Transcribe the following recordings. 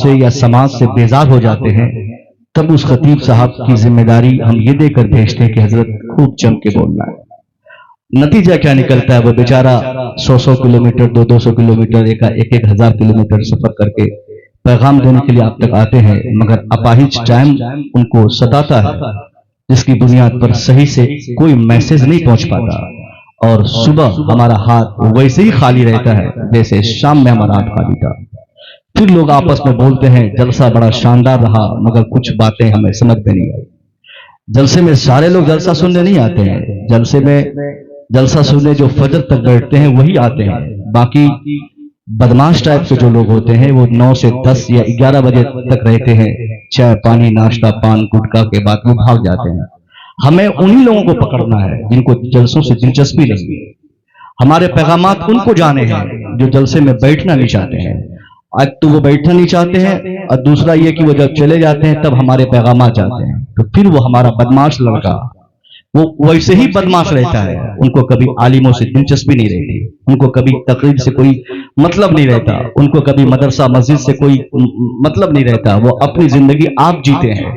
से या समाज से बेजार हो जाते हैं, तब उस खतीब साहब की जिम्मेदारी हम ये देकर भेजते हैं कि हजरत खूब जम के बोलना है। नतीजा क्या निकलता है, वो बेचारा 100 किलोमीटर 200 किलोमीटर एक हजार किलोमीटर सफर करके पैगाम देने के लिए आप तक आते हैं, मगर अपाहिज टाइम उनको सताता है, जिसकी बुनियाद पर सही से कोई मैसेज नहीं पहुंच पाता, और सुबह हमारा हाथ वैसे ही खाली रहता है जैसे शाम में हमारा हाथ खाली था। फिर लोग आपस में बोलते हैं जलसा बड़ा शानदार रहा, मगर कुछ बातें हमें समझ में नहीं आई। जलसे में सारे लोग जलसा सुनने नहीं आते हैं, जलसा सुनने जो फजर तक बैठते हैं वही आते हैं। बाकी बदमाश टाइप के जो लोग होते हैं वो 9 से 10 या 11 बजे तक रहते हैं, चाय पानी नाश्ता पान गुटखा के बाद वो भाग जाते हैं। हमें उन्हीं लोगों को पकड़ना है जिनको जलसों से दिलचस्पी नहीं है। हमारे पैगामात उनको जाने हैं जो जलसे में बैठना नहीं चाहते हैं। आज तो वो बैठना नहीं चाहते हैं, और दूसरा ये कि वो जब चले जाते हैं तब हमारे पैगामात जाते हैं, तो फिर वो हमारा बदमाश लड़का वो वैसे ही बदमाश रहता है। उनको कभी आलिमों से दिलचस्पी नहीं रहती, उनको कभी तकरीर से कोई मतलब नहीं रहता, उनको कभी मदरसा मस्जिद से कोई मतलब नहीं रहता। वो अपनी जिंदगी आप जीते हैं।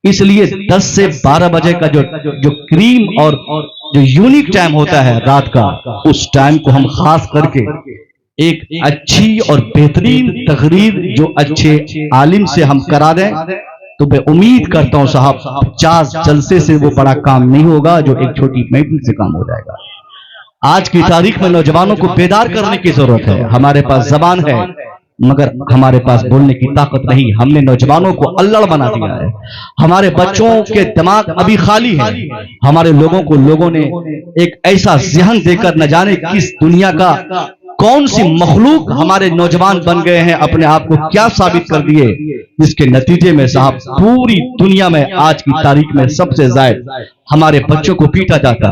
इसलिए 10 से 12 बजे का जो क्रीम और जो यूनिक टाइम होता है रात का, उस टाइम को हम खास करके एक अच्छी और बेहतरीन तकरीर जो अच्छे आलिम से हम करा दें, तो मैं उम्मीद करता हूं साहब 50 जलसे से वो बड़ा काम नहीं होगा जो एक छोटी महफिल से काम हो जाएगा। आज की तारीख में नौजवानों को बेदार करने की जरूरत है। हमारे पास जबान है मगर हमारे पास बोलने की ताकत नहीं। हमने नौजवानों को अल्लड़ बना दिया है, हमारे बच्चों के दिमाग अभी खाली है। हमारे लोगों ने एक ऐसा ज़हन देकर न जाने किस दुनिया का कौन सी मखलूक हमारे नौजवान बन गए हैं, अपने आप को क्या साबित कर दिए, जिसके नतीजे में साहब पूरी दुनिया में आज की तारीख में सबसे ज्यादा हमारे बच्चों को पीटा जाता।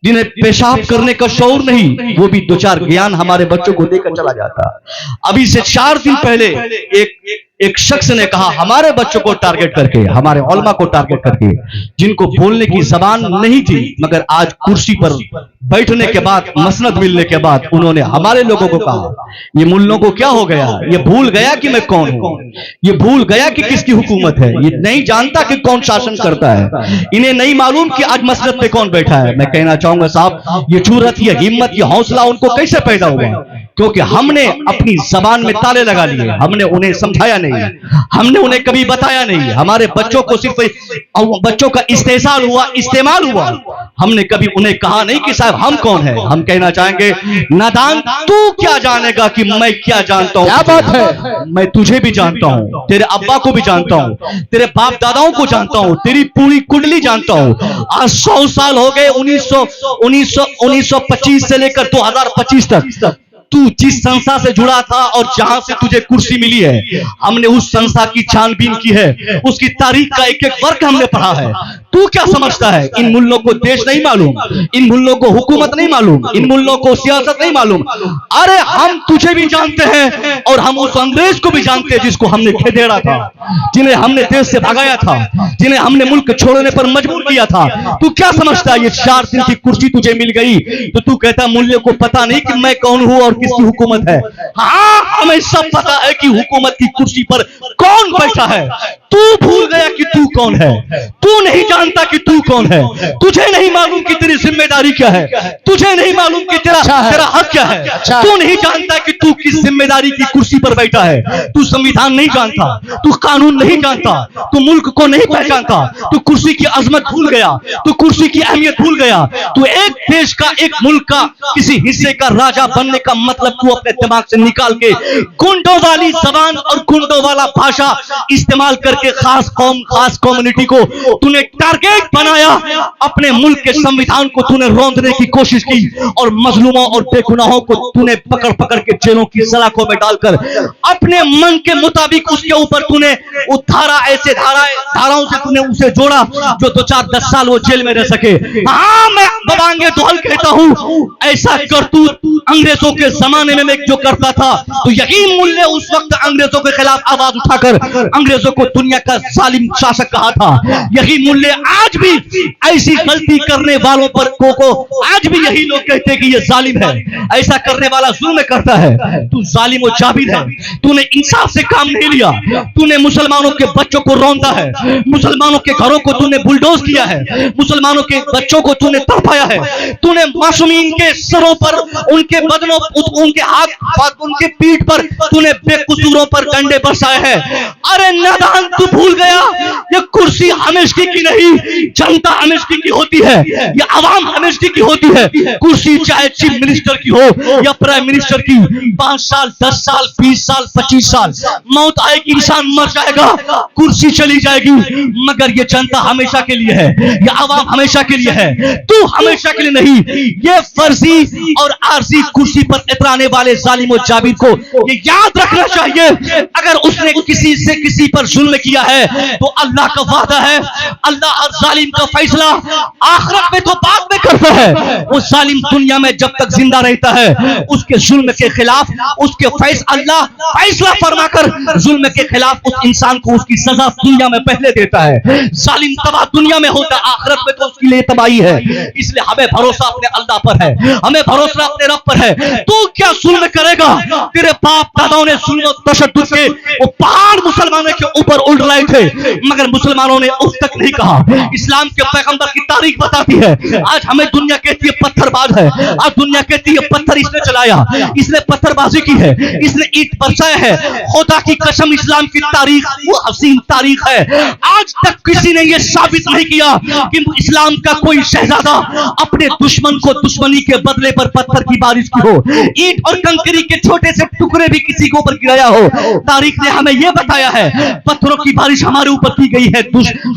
जिन्हें पेशाब करने का शौर नहीं, वो भी 2-4 ज्ञान हमारे बच्चों को देकर चला जाता। अभी से 4 दिन पहले एक शख्स ने कहा हमारे बच्चों को टारगेट करके, हमारे उलमा को टारगेट करके, जिनको बोलने की जबान नहीं थी, मगर आज कुर्सी पर बैठने के बाद, मसनद मिलने के बाद उन्होंने हमारे लोगों को कहा ये मुल्लों को क्या हो गया, ये भूल गया कि मैं कौन हूं, ये भूल गया कि किसकी हुकूमत है, ये नहीं जानता कि कौन शासन करता है, इन्हें नहीं मालूम कि आज मसनद पे कौन बैठा है। मैं कहना चाहूंगा साहब ये जुर्रत, ये हिम्मत, ये हौसला उनको कैसे पैदा हुआ? क्योंकि हमने अपनी जबान में ताले लगा लिए, हमने उन्हें समझाया नहीं, हमने उन्हें कभी बताया नहीं। हमारे बच्चों को सिर्फ बच्चों का इस्तेमाल हुआ, हमने कभी उन्हें कहा नहीं कि साहब हम कौन है। हम कहना चाहेंगे नादान तू क्या जानेगा कि मैं क्या जानता हूं। क्या बात है, मैं तुझे भी जानता हूं, तेरे अब्बा को भी जानता हूं, तेरे बाप दादाओं को जानता हूं, तेरी पूरी कुंडली जानता हूं। आज 100 साल हो गए, 1925 से लेकर 2025 तक तू जिस संस्था से जुड़ा था और जहां से तुझे कुर्सी मिली है, हमने उस संस्था की छानबीन की है, उसकी तारीख का एक एक वर्ग हमने पढ़ा है। तू क्या समझता है इन मुल्लों को देश नहीं मालूम, इन मुल्लों को हुकूमत नहीं मालूम, इन मुल्लों को सियासत नहीं मालूम? अरे हम तुझे भी जानते हैं और हम उस अंग्रेज को भी जानते हैं जिसको हमने खेदेड़ा था, जिन्हें हमने देश से भगाया था, जिन्हें हमने मुल्क छोड़ने पर मजबूर किया था। तू क्या समझता है ये 4 दिन की कुर्सी तुझे मिल गई तो तू कहता मुल्लों को पता नहीं कि मैं कौन हूं और किसकी हुकूमत है? हाँ, हमें सब पता है कि हुकूमत की कुर्सी पर कौन बैठा है। तू भूल गया कि तू कौन है, तू नहीं जानता कि तू कौन है, तुझे नहीं मालूम कि तेरी जिम्मेदारी क्या है, तुझे नहीं मालूम कि तेरा हक क्या है, तू नहीं जानता कि तू किस जिम्मेदारी की कुर्सी पर बैठा है। तू संविधान नहीं जानता, तू कानून नहीं जानता, तू मुल्क को नहीं पहचानता, तू कुर्सी की अजमत भूल गया, तू कुर्सी की अहमियत भूल गया। तू एक देश का, एक मुल्क का किसी हिस्से का राजा बनने का मतलब तू अपने दिमाग से निकाल के गुंडों वाली जबान और गुंडों वाला भाषा इस्तेमाल करके खास कौम, खास कम्युनिटी को तूने टारगेट बनाया। अपने मुल्क के संविधान को तूने रौंदने की कोशिश की और मजलूमों और बेगुनाहों को तूने पकड़ पकड़ के जेलों की सलाखों में डालकर अपने मन के मुताबिक उसके ऊपर तूने ऐसे धाराओं से तूने उसे जोड़ा जो 2-4-10 साल वो जेल में रह सके। हाँ, मैं बबांगे दोहल कहता हूं, ऐसा करतूत अंग्रेजों के जमाने में मैं जो करता था तो यकीन मूल्य उस वक्त अंग्रेजों के खिलाफ आवाज उठा खाकर अंग्रेजों को दुनिया का जालिम शासक कहा था। यही मूल्य आज भी ऐसी गलती करने वालों पर को आज भी यही लोग कहते हैं कि ये जालिम है, ऐसा करने वाला जुल्म करता है। तू जालिम और जाबिर है, तूने इंसाफ से काम नहीं लिया, तूने मुसलमानों के बच्चों को रौंदा है, मुसलमानों के घरों को तूने बुलडोज किया है, मुसलमानों के बच्चों को तूने तड़पाया है, तूने मासूमीन के सरों पर, उनके बदनों, उनके हाथ, उनके पीठ पर तूने बेकसूरों पर डंडे बरसाए हैं। अरे नादान, तू भूल गया ये कुर्सी हमेशा की नहीं, जनता हमेशा की होती है, ये आवाम हमेशा की होती है। कुर्सी चाहे चीफ मिनिस्टर की हो या प्राइम मिनिस्टर की, 5 साल 10 साल 20 साल 25 साल मौत आएगी, इंसान मर जाएगा, कुर्सी चली जाएगी, मगर ये जनता हमेशा के लिए है, ये आवाम हमेशा के लिए है, तू हमेशा के लिए नहीं। ये फर्जी और आरजी कुर्सी पर इतराने वाले जालिम और जाबिर को ये याद रखना चाहिए, अगर उसने किसी से किसी पर जुल्म किया है तो अल्लाह का वादा है, अल्लाह हर जालिम का फैसला आखिरत में तो बाद में करता है। वो जालिम दुनिया में जब तक जिंदा रहता है उसके जुल्म के खिलाफ उसके अल्लाह फैसला फरमाकर जुल्म के खिलाफ उस इंसान को उसकी सजा दुनिया में पहले देता है। जालिम तबाह दुनिया में होता, आखिरत में तो उसके लिए तबाही है। इसलिए हमें भरोसा अपने अल्लाह पर है, हमें भरोसा अपने रब पर है। तू क्या जुल्म करेगा? तेरे बाप दादाओं ने जुल्म तशद्दुद के वो पहाड़ मुसलमानों के ऊपर उड़ रहे थे, मगर मुसलमानों ने उस तक नहीं कहा। इस्लाम के पैगंबर की तारीख बताती है, आज हमें दुनिया कहती है पत्थरबाज है, आज दुनिया कहती है पत्थर इसने चलाया, इसने पत्थरबाजी की है, इसने ईंट बरसाया है। खुदा की कसम, इस्लाम की तारीख वो हसीन तारीख है। आज तक किसी ने यह साबित नहीं किया कि इस्लाम का कोई शहजादा अपने दुश्मन को दुश्मनी के बदले पर पत्थर की बारिश की हो, ईंट और कंकरी के छोटे से टुकड़े भी किसी के ऊपर गिराया हो। तारीख ने हमें यह बताया है पत्थरों की बारिश हमारे ऊपर की गई है,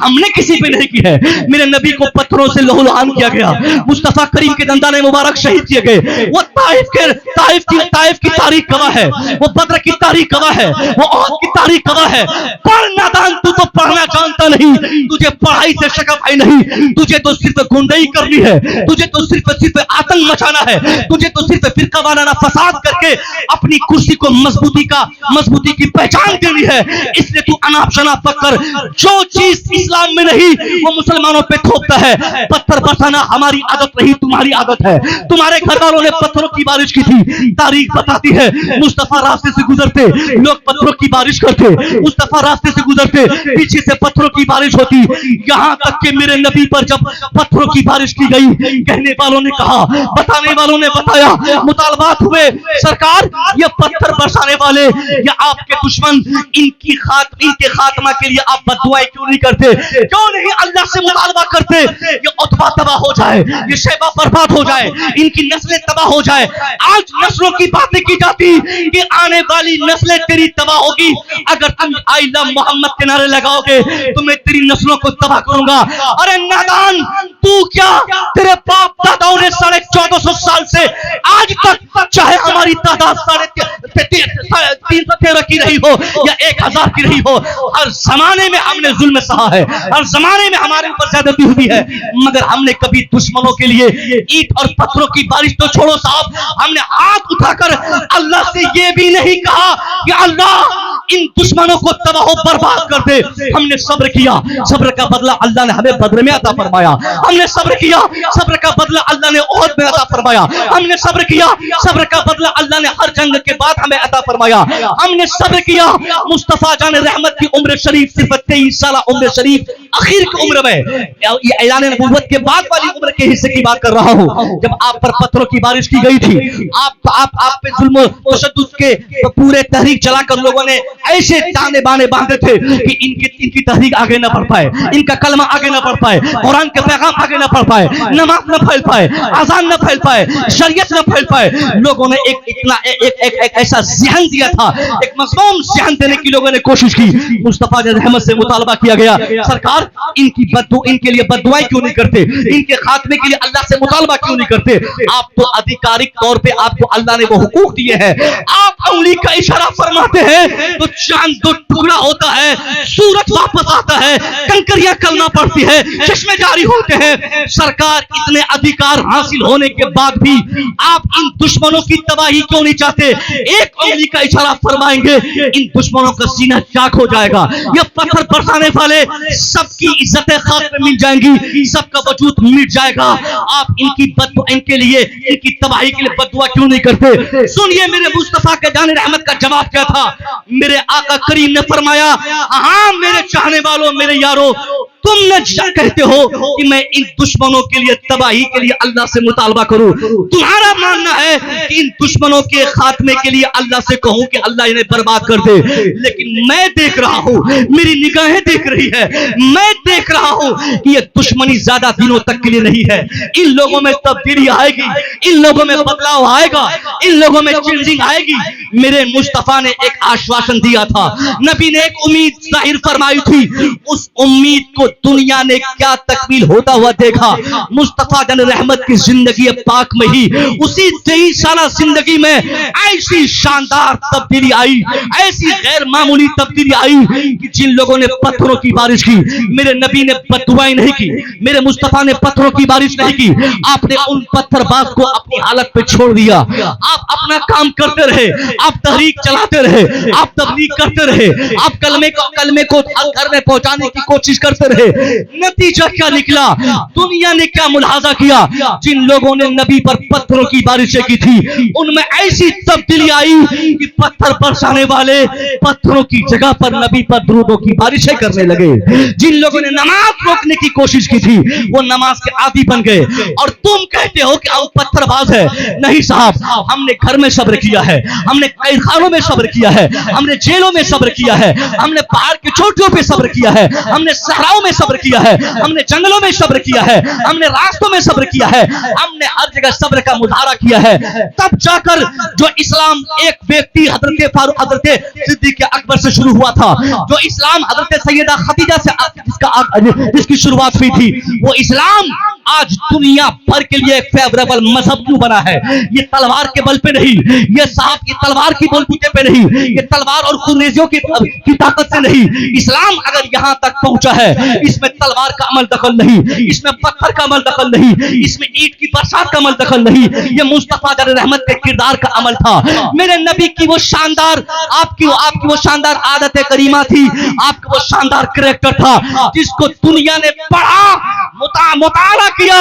हमने किसी पे नहीं की है। मेरे नबी को पत्थरों से लहूलुहान किया गया, मुस्तफा करीम के दंदाने मुबारक शहीद किए गए। वो ताइफ की तारीख गवाह है, वो बद्र की तारीख गवाह है, वो ओहद की तारीख गवाह है। पढ़ नादान, तू तो पढ़ना जानता नहीं, तुझे पढ़ाई से शगफ है नहीं, तुझे तो सिर्फ गुंडई करनी है, तुझे तो सिर्फ आतंक मचाना है, तुझे तो सिर्फ फिरका वाराना फसाद करके अपनी कुर्सी को मजबूती की पहचान देनी है। इसलिए तू अनाप शनाप पकड़, जो चीज इस्लाम में नहीं वो मुसलमानों पे थोपता है। पत्थर बरसाना हमारी आदत नहीं, तुम्हारी आदत है। तुम्हारे घर वालों ने पत्थरों की बारिश की थी, तारीख बताती है। मुस्तफा रास्ते से गुजरते, लोग पत्थरों की बारिश करते, मुस्तफा रास्ते से गुजरते, पीछे से पत्थरों की बारिश होती। यहां तक कि मेरे नबी पर जब पत्थरों की बारिश की गई, कहने वालों ने कहा, बताने वालों ने बताया, मुतालबात हुए, सरकार ये पत्थर बरसाने वाले या आपके दुश्मन, इनके खात्मा के लिए आप बद्दुआएं क्यों नहीं करते, क्यों नहीं अल्लाह से मुतालबा करते? ये उतबा तबाह हो जाए, ये शैबा बर्बाद हो जाए, इनकी नस्लें तबाह हो जाए। आज नस्लों की बातें की जाती कि आने वाली नस्लें तेरी तबाह होगी, अगर तुम आई लव मोहम्मद के नारे लगाओगे तो मैं तेरी नस्लों को तबाह करूंगा। अरे नादान, तू क्या, तेरे बाप दादाओं ने 1450 साल से आज तक, चाहे हमारी तादाद 313 की रही हो या 1000 की रही हो, हर जमाने में हमने जुल्म सहा है, हर जमाने में हमारे ऊपर ज्यादती हुई है, मगर हमने कभी दुश्मनों के लिए ईंट और पत्थरों की बारिश तो छोड़ो साहब, हमने हाथ उठाकर अल्लाह से यह भी नहीं कहा कि अल्लाह इन दुश्मनों को तबाह बर्बाद कर दे। हमने सब्र किया, सब्र का बदला अल्लाह ने हमें बद्र में अता फरमाया। हमने सब्र किया, सब्र का बदला अल्लाह ने ओहद में अता फरमाया। हमने सब्र किया, सब्र का बदला अल्लाह ने हर जंग के बाद हमें अता फरमाया। हमने सब्र किया, मुस्तफा जान रहमत की उम्र शरीफ सिर्फ 23 साल उम्र शरीफ आखिर की उम्र में, ये ऐलान नबूवत के बाद वाली उम्र के हिस्से की बात कर रहा हूं, जब आप पर पत्थरों की बारिश की गई थी, आप पे जुल्म तशद्दुद के पूरे तहरीक चलाकर लोगों ने ऐसे ताने बाने बांधे थे कि इनकी तहरीक आगे न बढ़ पाए, इनका कलमा आगे न बढ़ पाए, कुरान के पैगाम आगे न बढ़ पाए, नमाज न फैल पाए, अजान न फैल पाए, शरीयत न फैल पाए। लोगों ने एक ऐसा ज़हन दिया था, एक मज़मूम ज़हन देने की लोगों ने कोशिश की। मुस्तफा रहमत से मुतालबा किया गया, सरकार सरकार इनके लिए बददुआएं क्यों नहीं करते, इनके खात्मे के लिए अल्लाह से मुतालबा क्यों नहीं करते? आप तो आधिकारिक तौर पे आपको अल्लाह ने वो हुकूक दिए हैं, आप उंगली का इशारा फरमाते हैं तो चांद दो टुकड़ा होता है, सूरज वापस आता है, कंकरियां कलना पड़ती है, चश्मे जारी होते हैं। सरकार इतने अधिकार हासिल होने के बाद भी आप इन दुश्मनों की तबाही क्यों नहीं चाहते? एक उंगली का इशारा फरमाएंगे, इन दुश्मनों का सीना चाक हो जाएगा, ये पत्थर बरसाने वाले सबकी इज्जतें खाक में मिल जाएंगी, सबका वजूद मिट जाएगा। आप इनके लिए इनकी तबाही के लिए बददुआ क्यों नहीं करते? सुनिए मेरे मुस्तफा के जाने रहमत का जवाब क्या था। मेरे आका करीम ने फरमाया, हाँ मेरे चाहने वालों, मेरे यारों, तुमने कहते हो कि मैं इन दुश्मनों के लिए तबाही के लिए अल्लाह से मुतालबा करूं, तुम्हारा मानना है कि इन दुश्मनों के खात्मे के लिए अल्लाह से कहूं कि अल्लाह इन्हें बर्बाद कर दे। लेकिन मैं देख रहा हूं, मेरी निगाहें देख रही है, मैं देख रहा हूं कि ये दुश्मनी ज्यादा दिनों तक के लिए नहीं है। इन लोगों में तब्दीली आएगी, इन लोगों में बदलाव आएगा, इन लोगों में चेंजिंग आएगी। मेरे मुस्तफा ने एक आश्वासन दिया था, नबी ने एक उम्मीद जाहिर फरमाई थी, उस उम्मीद को दुनिया ने क्या तकमील होता हुआ देखा। मुस्तफा जन रहमत की जिंदगी पाक में ही उसी 23 साल जिंदगी में ऐसी शानदार तब्दीली आई, ऐसी गैर मामूली तब्दीली आई कि जिन लोगों ने पत्थरों की बारिश की, मेरे नबी ने बददुआएं नहीं की, मेरे मुस्तफा ने पत्थरों की बारिश नहीं की। आपने उन पत्थरबाज को अपनी हालत पे छोड़ दिया, आप अपना काम करते रहे, आप तहरीक चलाते रहे, आप तबलीग करते रहे, आप कलमे को घर में पहुंचाने की कोशिश करते रहे। नतीजा क्या निकला? दुनिया ने क्या मुलाहाजा किया? जिन लोगों ने नबी पर पत्थरों की बारिशें की थी, उनमें ऐसी तब्दीली आई कि पत्थर बरसाने वाले पत्थरों की जगह पर नबी पर दुरूदों की बारिशें करने लगे। जिन लोगों ने नमाज रोकने की कोशिश की थी, वो नमाज के आदी बन गए। और तुम कहते हो कि हम पत्थरबाज है। नहीं साहब, हमने घर में सब्र किया है, हमने कैदखानों में सब्र किया है, हमने जेलों में सब्र किया है, हमने पहाड़ की चोटियों पे सब्र किया है, हमने सहराओं में सब्र किया है, हमने जंगलों में सब्र किया है, हमने रास्तों में सब्र किया है, हमने हर जगह सब्र का मुजाहरा किया है। तब जाकर जो इस्लाम एक व्यक्ति हजरत सिद्दीक़ अकबर से शुरू हुआ था, जो इस्लाम हजरत सैयदा खदीजा से जिसकी शुरुआत हुई थी, वो इस्लाम आज दुनिया भर के लिए एक फेवरेबल मजहब क्यों बना है? ये तलवार के बल पे नहीं, ये साहब की तलवार की बलबूते पे नहीं, ये तलवार और खुरेजियों की ताकत से नहीं। इस्लाम अगर यहां तक पहुंचा है, इसमें तलवार का अमल दखल नहीं, इसमें पत्थर का अमल दखल नहीं, इसमें ईंट की बरसात का अमल दखल नहीं, ये मुस्तफा जन रहमत के किरदार का अमल था। मेरे नबी की वो शानदार आपकी वो शानदार आदत करीमा थी, आपका वो शानदार कैरेक्टर था, जिसको दुनिया ने पढ़ा, मुताला किया,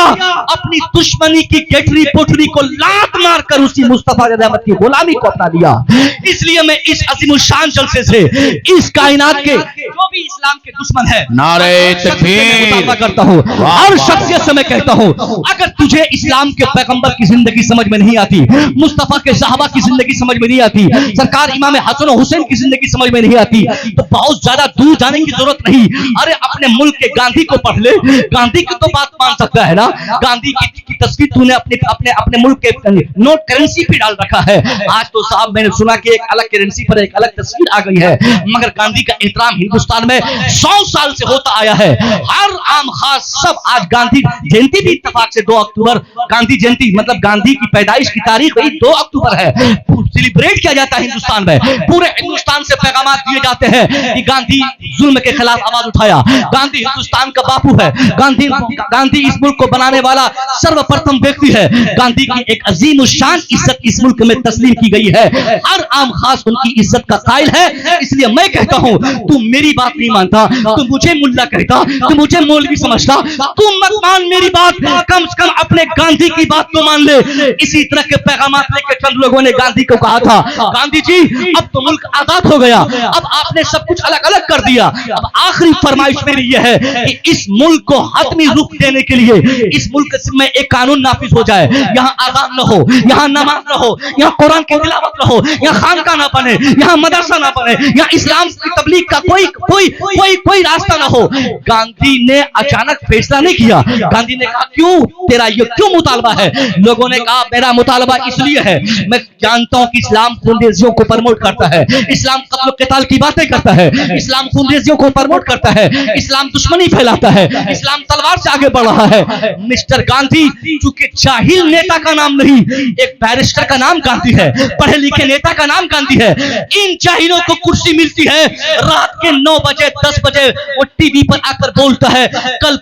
अपनी दुश्मनी की गेटरी पोटरी को लात मारकर उसी मुस्तफा जन रहमत की गुलामी को अपना लिया। इसलिए मैं इस अज़ीमुश्शान जलसे से इस कायनात के जो भी इस्लाम के दुश्मन है, नारे तकबीर मुतालबा करता हूं, हर शख्सियत से मैं कहता हूं, अगर तुझे इस्लाम के पैगंबर की जिंदगी समझ में नहीं आती, मुस्तफा के सहाबा की जिंदगी समझ में नहीं आती, सरकार इमाम हसन और हुसैन की जिंदगी समझ में नहीं आती, तो बहुत ज्यादा दूर जाने की जरूरत नहीं। अरे अपने मुल्क के गांधी को पढ़ ले, गांधी की तो बात मान सकता है ना। गांधी की तस्वीर तूने अपने मुल्क के नोट करेंसी पे डाल रखा है। आज तो साहब मैंने सुना कि एक अलग करेंसी पर एक अलग तस्वीर आ गई है, मगर गांधी का एहतराम हिंदुस्तान में 100 साल से होता आया है। हर आम खास सब आज गांधी जयंती भी इत्तेफाक से 2 अक्टूबर, गांधी जयंती मतलब गांधी की पैदाइश की तारीख 2 अक्टूबर है, सेलिब्रेट किया जाता है हिंदुस्तान में। पूरे हिंदुस्तान से पैगाम दिए जाते हैं कि गांधी जुल्म के खिलाफ आवाज उठाया, गांधी हिंदुस्तान का बापू है, गांधी इस मुल्क को बनाने वाला सर्वप्रथम व्यक्ति है। गांधी की एक अजीम शान इज्जत इस मुल्क में तस्लीम की गई है, हर आम खास उनकी इज्जत का कायल है। इसलिए मैं कहता हूं, तू मेरी बात नहीं मानता, तू मुझे मुल्ला कहता, तू मुझे मौलवी समझता, तू मत मान मेरी बात, कम से कम अपने गांधी की बात तो मान ले। इसी तरह के पैगाम लेकर चंद लोगों ने गांधी को कहा था, गांधी जी अब तो मुल्क आजाद हो गया, अब आपने सब कुछ अलग अलग कर दिया, अब आखिरी फरमाइश मेरी यह है कि इस मुल्क को हतमी रुख देने के लिए इस मुल्क में एक कानून नाफिज हो जाए, यहाँ आजान न हो, यहाँ नमाज न हो, यहाँ कुरान की तिलावत न हो, यहाँ खानका ना बने, यहाँ मदरसा ना बने, यहाँ इस्लाम की तबलीग का कोई कोई कोई कोई रास्ता ना हो। गांधी ने अचानक फैसला नहीं किया। गांधी ने कहा क्यों तेरा ये क्यों मुतालबा है? लोगों ने कहा मेरा मुतालबा इसलिए है, मैं जानता हूं कि इस्लाम खूनरेजियों को प्रमोट करता है, इस्लाम कत्ल क़िताल की बातें करता है, इस्लाम खूनरेजियों को प्रमोट करता है, इस्लाम दुश्मनी फैलाता है, इस्लाम तलवार से आगे बढ़ रहा है। मिस्टर गांधी चूंकि जाहिल नेता का नाम नहीं, एक बैरिस्टर का नाम गांधी है, पढ़े लिखे नेता का नाम गांधी है। इन जाहिलों को कुर्सी मिलती है, रात के 9 बजे 10 बजे वो टीवी पर आकर बोलता है कल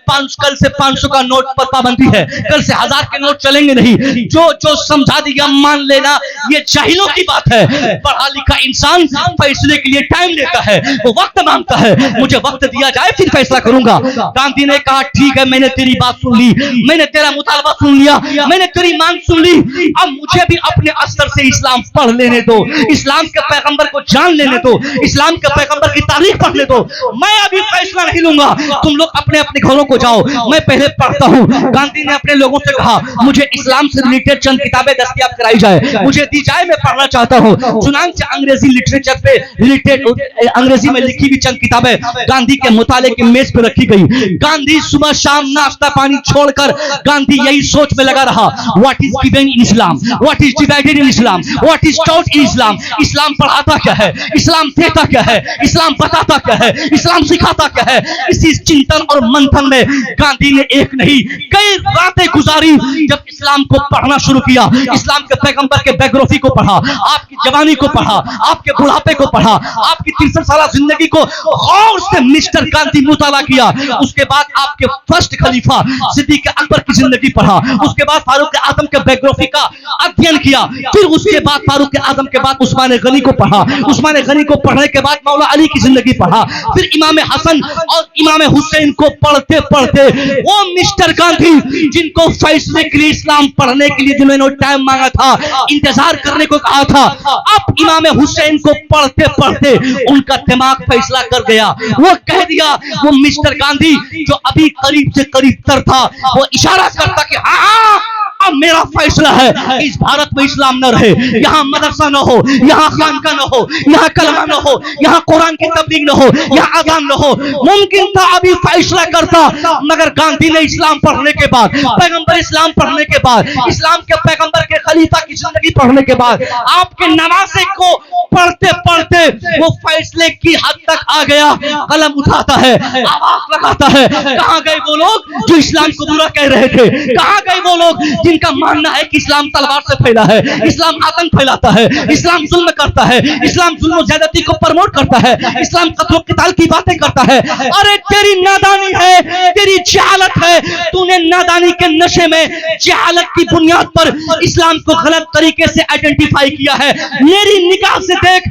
से 500 का नोट पर पाबंदी है, कल से 1000 के नोट चलेंगे नहीं। जो समझा दिया मान लेना, ये जाहिलों की बात है। पढ़ा लिखा इंसान फैसले के लिए टाइम लेता है, वो वक्त मांगता है, मुझे वक्त दिया जाए फिर फैसला करूंगा। गांधी ने कहा ठीक है, मैंने तेरी बात सुन ली, मैंने तेरा मुतालबा सुन लिया, मैंने तेरी मांग सुन ली, अब मुझे भी अपने अस्तर से इस्लाम पढ़ लेने दो, इस्लाम के पैगंबर को जान लेने दो, इस्लाम के पैगंबर की तारीख पढ़ने दो। मैं अभी फैसला नहीं लूंगा, तुम लोग अपने अपने घरों को जाओ, मैं पहले पढ़ता हूं। गांधी ने अपने लोगों से कहा मुझे इस्लाम से रिलेटेड चंद किताबें दस्तयाब कराई जाए, मुझे दी जाए, मैं पढ़ना चाहता हूं। चुनांचे अंग्रेजी लिटरेचर पे रिलेटेड अंग्रेजी में लिखी हुई चंद किताबें गांधी के मुताले की मेज पर रखी गई। गांधी सुबह शाम नाश्ता पानी छोड़कर गांधी यही सोच में लगा रहा, what is given in Islam, what is divided in Islam, what is taught in Islam. Islam पढ़ाता क्या है, इस्लाम देता क्या है, इस्लाम बताता क्या है, इस्लाम सिखाता क्या है। इसी चिंतन और मंथन में गांधी ने एक नहीं कई रातें गुजारी। जब इस्लाम को पढ़ना शुरू किया, इस्लाम के पैगंबर के बायोग्राफी को पढ़ा, आपकी जवानी को पढ़ा, आपके बुढ़ापे को पढ़ा, आपकी 63 साल जिंदगी को गौर से मिस्टर गांधी मुताला किया। उसके बाद आपके फर्स्ट खलीफा सिद्दीक अकबर की जिंदगी पढ़ा, उसके बाद फारूक आजम के बायोग्राफी का अध्ययन किया, फिर उसके बाद फारूक आजम के बाद उस्मान गनी को पढ़ा, उस्मान गनी को पढ़ने के बाद मौला अली की जिंदगी पढ़ा, फिर इमाम हसन और इमाम हुसैन को पढ़ते पढ़ते वो मिस्टर गांधी जिनको फैसले के लिए इस्लाम पढ़ने के लिए जिन्होंने टाइम मांगा था, इंतजार करने को कहा था, अब इमाम हुसैन को पढ़ते पढ़ते उनका दिमाग फैसला कर गया। वो कह दिया, वो मिस्टर गांधी जो अभी करीब से करीब तर था, वो इशारा करता कि हाँ अब मेरा फैसला है, इस भारत में इस्लाम न रहे, यहाँ मदरसा न हो, यहाँ खानका न हो, यहाँ कलमा न हो, यहाँ कुरान की तबलीग न हो, यहाँ अज़ान न हो। मुमकिन था अभी फैसला करता, मगर गांधी ने इस्लाम पढ़ने के बाद, पैगंबर इस्लाम पढ़ने के बाद, इस्लाम के पैगंबर के खलीफा की जिंदगी पढ़ने के बाद, आपके नवासे को पढ़ते पढ़ते वो फैसले की हद तक आ गया। कलम उठाता है, आवाज लगाता है, कहां गए वो लोग जो इस्लाम को बुरा कह रहे थे, कहां गए वो लोग जिनका मानना है कि इस्लाम तलवार से फैला है, इस्लाम आतंक फैलाता है, इस्लाम जुल्म करता है, इस्लाम जुल्म ज्यादती को प्रमोट करता है, इस्लाम कत्ल क़िताल की बातें करता है। अरे तेरी नादानी है, तेरी जहालत है, तूने नादानी के नशे में जहालत की बुनियाद पर इस्लाम को गलत तरीके से आइडेंटिफाई किया है। मेरी निगाह से देख,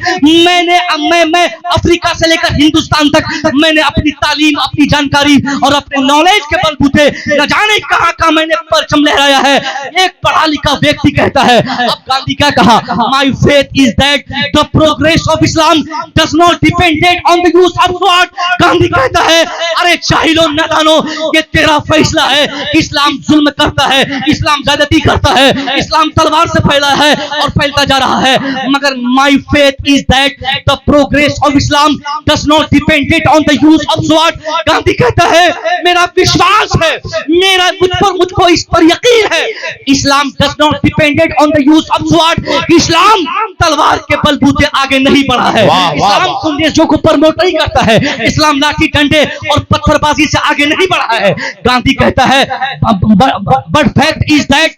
मैं अफ्रीका से लेकर हिंदुस्तान तक मैंने अपनी तालीम, अपनी जानकारी और अपने नॉलेज के बलबूते न जाने कहां का मैंने परचम लहराया है। एक पढ़ा लिखा व्यक्ति कहता है, अब गांधी क्या कहा, my faith is that the progress of Islam does not depended on the use of sword. Gandhi कहता है, अरे जाहिलो नादानो, ये तेरा फैसला है, इस्लाम जुल्म करता है, इस्लाम ज्यादती करता है, इस्लाम तलवार से फैला है और फैलता जा रहा है, मगर my faith is that the progress of Islam does not depended on the use of sword. Gandhi कहता है, मेरा विश्वास है, मेरा मुझको इस पर यकीन है, Islam does not depended on the use of sword. Islam तलवार के बलबूते आगे नहीं बढ़ा है, इस्लाम खूनरेजियों को प्रमोट नहीं करता है, इस्लाम लाठी डंडे और पत्थरबाजी से आगे नहीं बढ़ा है। गांधी कहता है, but fact is that,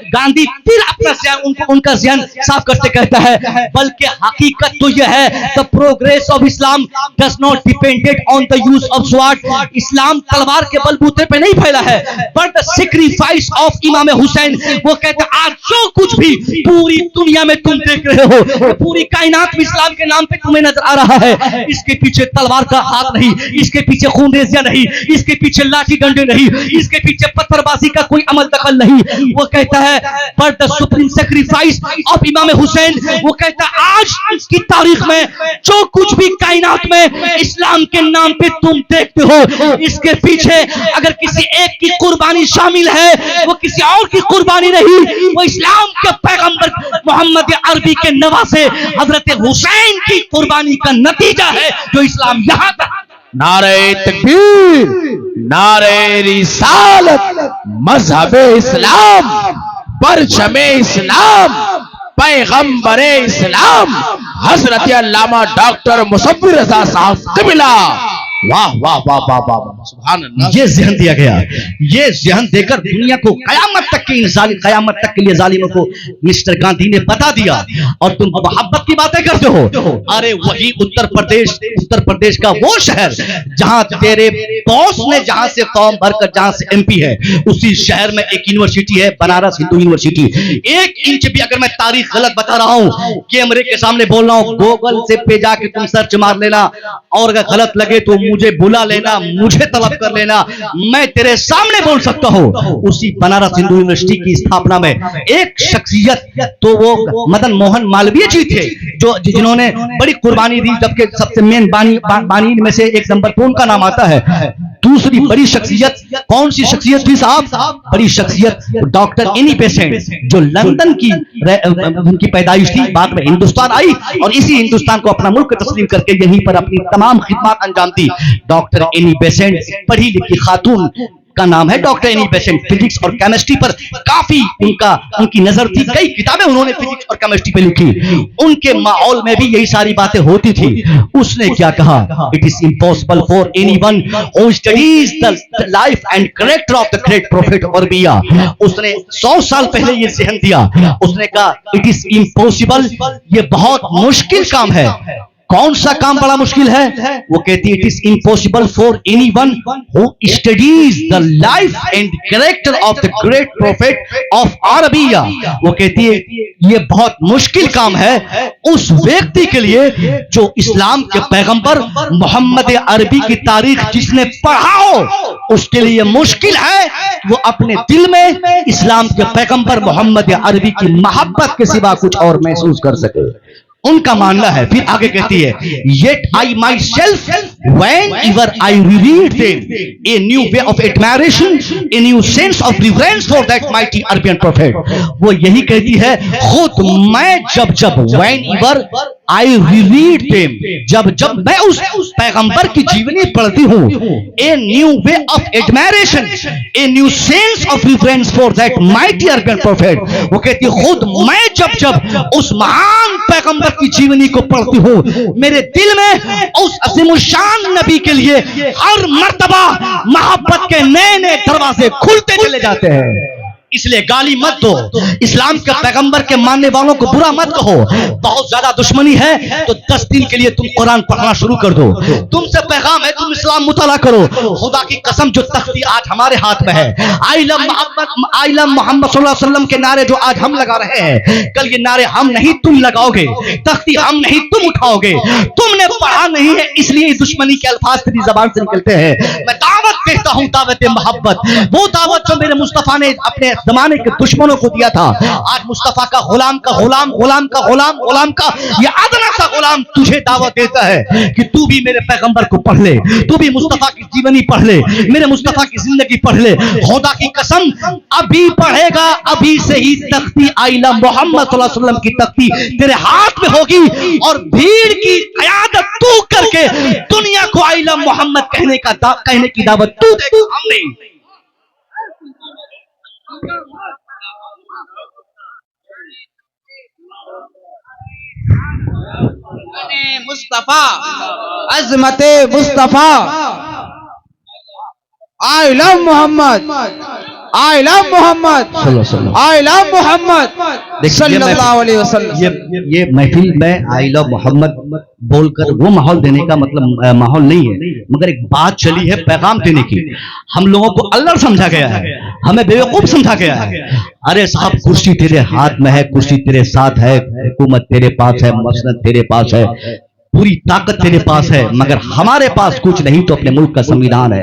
Gandhi फिर अपना उनका ज़हन साफ करते कहता है, बल्कि हकीकत तो यह है, the progress of Islam does not depended on the use of sword. Islam तलवार के बलबूते पे नहीं फैला है, बट द सैक्रिफाइस ऑफ इमाम हुसैन। वो कहते हैं, आज जो कुछ भी पूरी दुनिया में तुम देख रहे हो, पूरी कायनात में इस्लाम के नाम पे तुम्हें नजर आ रहा है, इसके पीछे तलवार का हाथ नहीं, इसके पीछे खूनरेजियां नहीं, इसके पीछे लाठी डंडे नहीं, इसके पीछे पत्थरबाजी का कोई अमल दखल नहीं। वो कहता है, but the supreme sacrifice of इमाम हुसैन। वो कहता है, आज की तारीख में जो कुछ भी कायनात में इस्लाम के नाम पे तुम देखते हो, इसके पीछे अगर किसी एक की कुर्बानी कुर्बानी शामिल है वो किसी और की कुर्बानी नहीं, वो इस्लाम के पैगंबर मोहम्मद अरबी के नवासे हजरत हुसैन की कुर्बानी का नतीजा है जो इस्लाम यहाँ तक। नारे तकबीर, नारे रिसालत, मजहबे इस्लाम, परचमे इस्लाम, पैगंबरे इस्लाम हजरत अल्लामा डॉक्टर मुसव्विर रज़ा साहब क़िबला। वाह वाह वाह वाह वाह, सुभान अल्लाह। ये ज़हन दिया गया, ये ज़हन देकर दुनिया को कयामत तक के कयामत तक के लिए जालिमों को मिस्टर गांधी ने बता दिया। और तुम मोहब्बत की बातें करते हो, अरे वही उत्तर प्रदेश का वो शहर जहां तेरे बॉस ने जहां से फॉर्म भरकर जहां से एमपी है, उसी शहर में एक यूनिवर्सिटी है, बनारस हिंदू यूनिवर्सिटी। 1 इंच भी अगर मैं तारीख गलत बता रहा हूं, कैमरे के सामने बोल रहा हूं, गूगल से पे जाके तुम सर्च मार लेना, और अगर गलत लगे तो मुझे बुला लेना, मुझे तलब कर लेना, मैं तेरे सामने बोल सकता हूं। उसी बनारस हिंदू यूनिवर्सिटी की स्थापना में एक शख्सियत, तो वो मदन मोहन मालवीय जी थे, जो जिन्होंने बड़ी कुर्बानी दी, जबकि सबसे मेन बानी में से एक नंबर पर उनका नाम आता है। दूसरी बड़ी शख्सियत कौन सी शख्सियत थी साहब? बड़ी शख्सियत डॉक्टर एनी बेसेंट, जो लंदन की उनकी पैदाइश थी, बाद में हिंदुस्तान आई और इसी हिंदुस्तान को अपना मुल्क तस्लीम करके यहीं पर अपनी तमाम खिदमत अंजाम दी। डॉक्टर एनी बेसेंट पढ़ी लिखी खातून का नाम है डॉक्टर एनी बेसेंट। फिजिक्स और केमिस्ट्री पर काफी उनकी नजर थी, कई किताबें उन्होंने फिजिक्स और केमिस्ट्री पे लिखी। उनके माहौल में भी यही सारी बातें होती थी। उसने क्या कहा? It is impossible for anyone who studies the life and character of the great prophet Arabia. उसने 100 साल पहले ये ज़हन दिया। उसने कहा इट इज इम्पॉसिबल, ये बहुत मुश्किल काम है। कौन सा काम बड़ा मुश्किल है? वो कहती है it is impossible for anyone who studies the life and character of the great prophet of Arabia. वो कहती है ये बहुत मुश्किल काम है उस व्यक्ति के लिए जो इस्लाम के पैगंबर मोहम्मद अरबी की तारीख जिसने पढ़ा हो, उसके लिए मुश्किल है वो अपने दिल में इस्लाम के पैगंबर मोहम्मद अरबी की मोहब्बत के सिवा कुछ और महसूस कर सके। उनका मानना है। फिर आगे कहती है yet I myself whenever I reread them a new way of admiration, a new sense of reverence for that mighty Arabian prophet। वो यही कहती है खुद मैं जब whenever I reread them, जब मैं उस पैगंबर की जीवनी पढ़ती हूँ, a new way of admiration, a new sense of reverence for that mighty Arabian prophet। वो कहती है खुद मैं जब उस महान पैगंबर की जीवनी को पढ़ती हूँ, मेरे दिल में उस अज़ीमुश्शान नबी के लिए हर मर्तबा मोहब्बत के नए नए दरवाजे खुलते चले जाते हैं। इसलिए गाली मत दो, इस्लाम के पैगंबर के मानने वालों को बुरा मत कहो। बहुत ज्यादा दुश्मनी है तो 10 दिन के लिए तुम कुरान पढ़ना शुरू कर दो। तुमसे पैगाम है तुम इस्लाम मुताला करो। खुदा की कसम जो तख्ती आज हमारे हाथ में है, आई लव मोहम्मद सल्लल्लाहु अलैहि वसल्लम के नारे जो आज हम लगा रहे हैं, कल ये नारे हम नहीं तुम लगाओगे, तख्ती हम नहीं तुम उठाओगे। तुमने पढ़ा नहीं है इसलिए दुश्मनी के अल्फाज तेरी जबान से निकलते हैं। मैं दावत देता हूँ, दावत मोहब्बत, वो दावत जो मेरे मुस्तफा ने अपने जमाने के दुश्मनों को दिया था। आज मुस्तफा का गुलाम का ये अदना सा गुलाम तुझे दावत देता है कि तू भी मेरे पैगंबर को पढ़ ले, तू भी मुस्तफा की जीवनी पढ़ ले, मेरे मुस्तफा की जिंदगी पढ़ ले। खुदा की कसम अभी पढ़ेगा, अभी से ही तख्ती आइला मोहम्मद सल्लल्लाहु अलैहि वसल्लम की तख्ती तेरे हाथ में होगी और भीड़ की क़यादत तू करके दुनिया को आइला मोहम्मद कहने की दावत तू देगा, हम नहीं। मुस्तफा, अज़मते Mustafa, I love Mohammad, I love Mohammad, I love Mohammad सल्लल्लाहु अलैहि वसल्लम। ये महफिल में आई लव मोहम्मद बोलकर वो माहौल देने का मतलब माहौल नहीं है, मगर एक बात चली है पैगाम देने की। हम लोगों को अल्लाह समझा गया है, हमें बेवकूफ समझा गया है। अरे साहब कुर्सी तेरे हाथ में है, कुर्सी तेरे साथ है, हुकूमत तेरे पास है, मसनद तेरे पास है, पूरी ताकत तेरे पास है, मगर हमारे पास कुछ नहीं तो अपने मुल्क का संविधान है,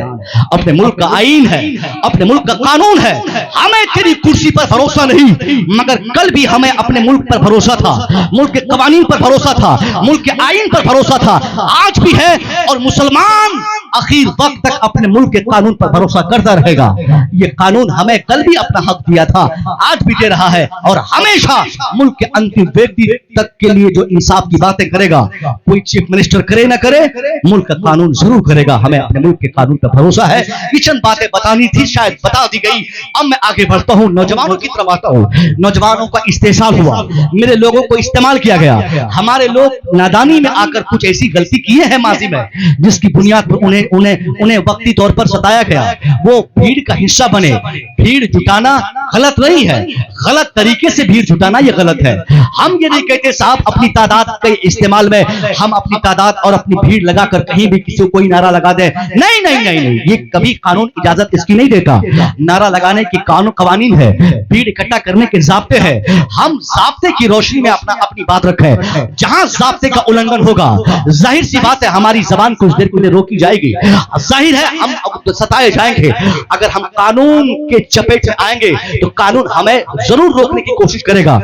अपने मुल्क का आईन है, अपने मुल्क का कानून है। हमें तेरी कुर्सी पर भरोसा नहीं, मगर कल भी हमें अपने मुल्क पर भरोसा था, मुल्क के कवानीन पर भरोसा था, मुल्क के आईन पर भरोसा था, आज भी है। और मुसलमान आखिर वक्त तक अपने मुल्क के कानून पर भरोसा करता रहेगा। ये कानून हमें कल भी अपना हक दिया था, आज भी दे रहा है, और हमेशा मुल्क के अंतिम व्यक्ति तक के लिए जो इंसाफ की बातें करेगा, कोई चीफ मिनिस्टर करे ना करे, मुल्क का कानून जरूर करेगा। हमें अपने मुल्क के कानून पर भरोसा है। ये चंद बातें बतानी थी, शायद बता दी गई। अब मैं आगे बढ़ता हूँ, नौजवानों की तरफ आता हूँ। नौजवानों का इस्तेसाल हुआ, मेरे लोगों को इस्तेमाल किया गया। हमारे लोग नादानी में आकर कुछ ऐसी गलती किए हैं माजी में, जिसकी बुनियाद पर उन्हें वक्ती तौर पर सताया गया। वो भीड़ का हिस्सा बने। भीड़ जुटाना गलत नहीं है, गलत तरीके से भीड़ जुटाना ये गलत है। हम ये नहीं कहते साहब अपनी तादाद के इस्तेमाल में हम अपनी तादाद और अपनी भीड़ लगाकर कहीं भी किसी को कोई नारा लगा दे, नहीं नहीं नहीं नहीं, ये कभी कानून इजाजत इसकी नहीं देता। नारा लगाने की कानून कवानीन है, भीड़ इकट्ठा करने के ज़ाब्ते हैं। हम ज़ाब्ते की रोशनी में अपनी बात रखें। जहां ज़ाब्ते का उल्लंघन होगा, जाहिर सी बात है हमारी जबान कुछ देर के लिए रोकी जाएगी, जाहिर है हम सताए जाएंगे। अगर हम कानून के चपेट में आएंगे तो कानून हमें जरूर रोकने की कोशिश करेगा।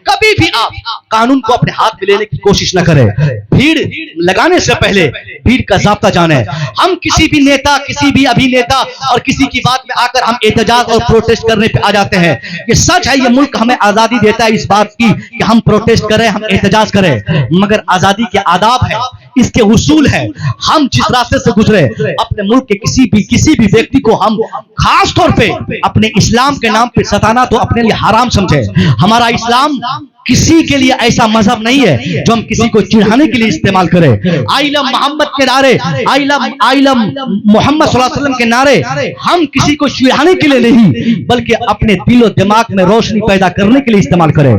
कभी भी आप कानून को अपने हाथ में लेने की कोशिश न करें। भीड़ लगाने से पहले भीड़ का ज़ाब्ता जाने। हम किसी भी नेता, किसी भी अभिनेता और किसी की बात में आकर हम एहतजाज और प्रोटेस्ट करने पे आ जाते हैं। ये सच है, ये मुल्क हमें आजादी देता है इस बात की कि हम प्रोटेस्ट करें, हम एहतजाज करें, मगर आजादी के आदाब है, इसके उसूल है। हम जिस रास्ते से गुजरे, अपने मुल्क के किसी भी व्यक्ति को हम खास तौर पे अपने इस्लाम के नाम पे सताना तो अपने लिए हराम समझे। हमारा इस्लाम किसी के लिए ऐसा मजहब नहीं है जो हम किसी को चिढ़ाने के लिए इस्तेमाल करें। आइलम मोहम्मद के नारे, आइलम मोहम्मद सल्लल्लाहु अलैहि वसल्लम के नारे हम किसी को चिढ़ाने के लिए नहीं, बल्कि अपने दिलो दिमाग में रोशनी पैदा करने के लिए इस्तेमाल करें।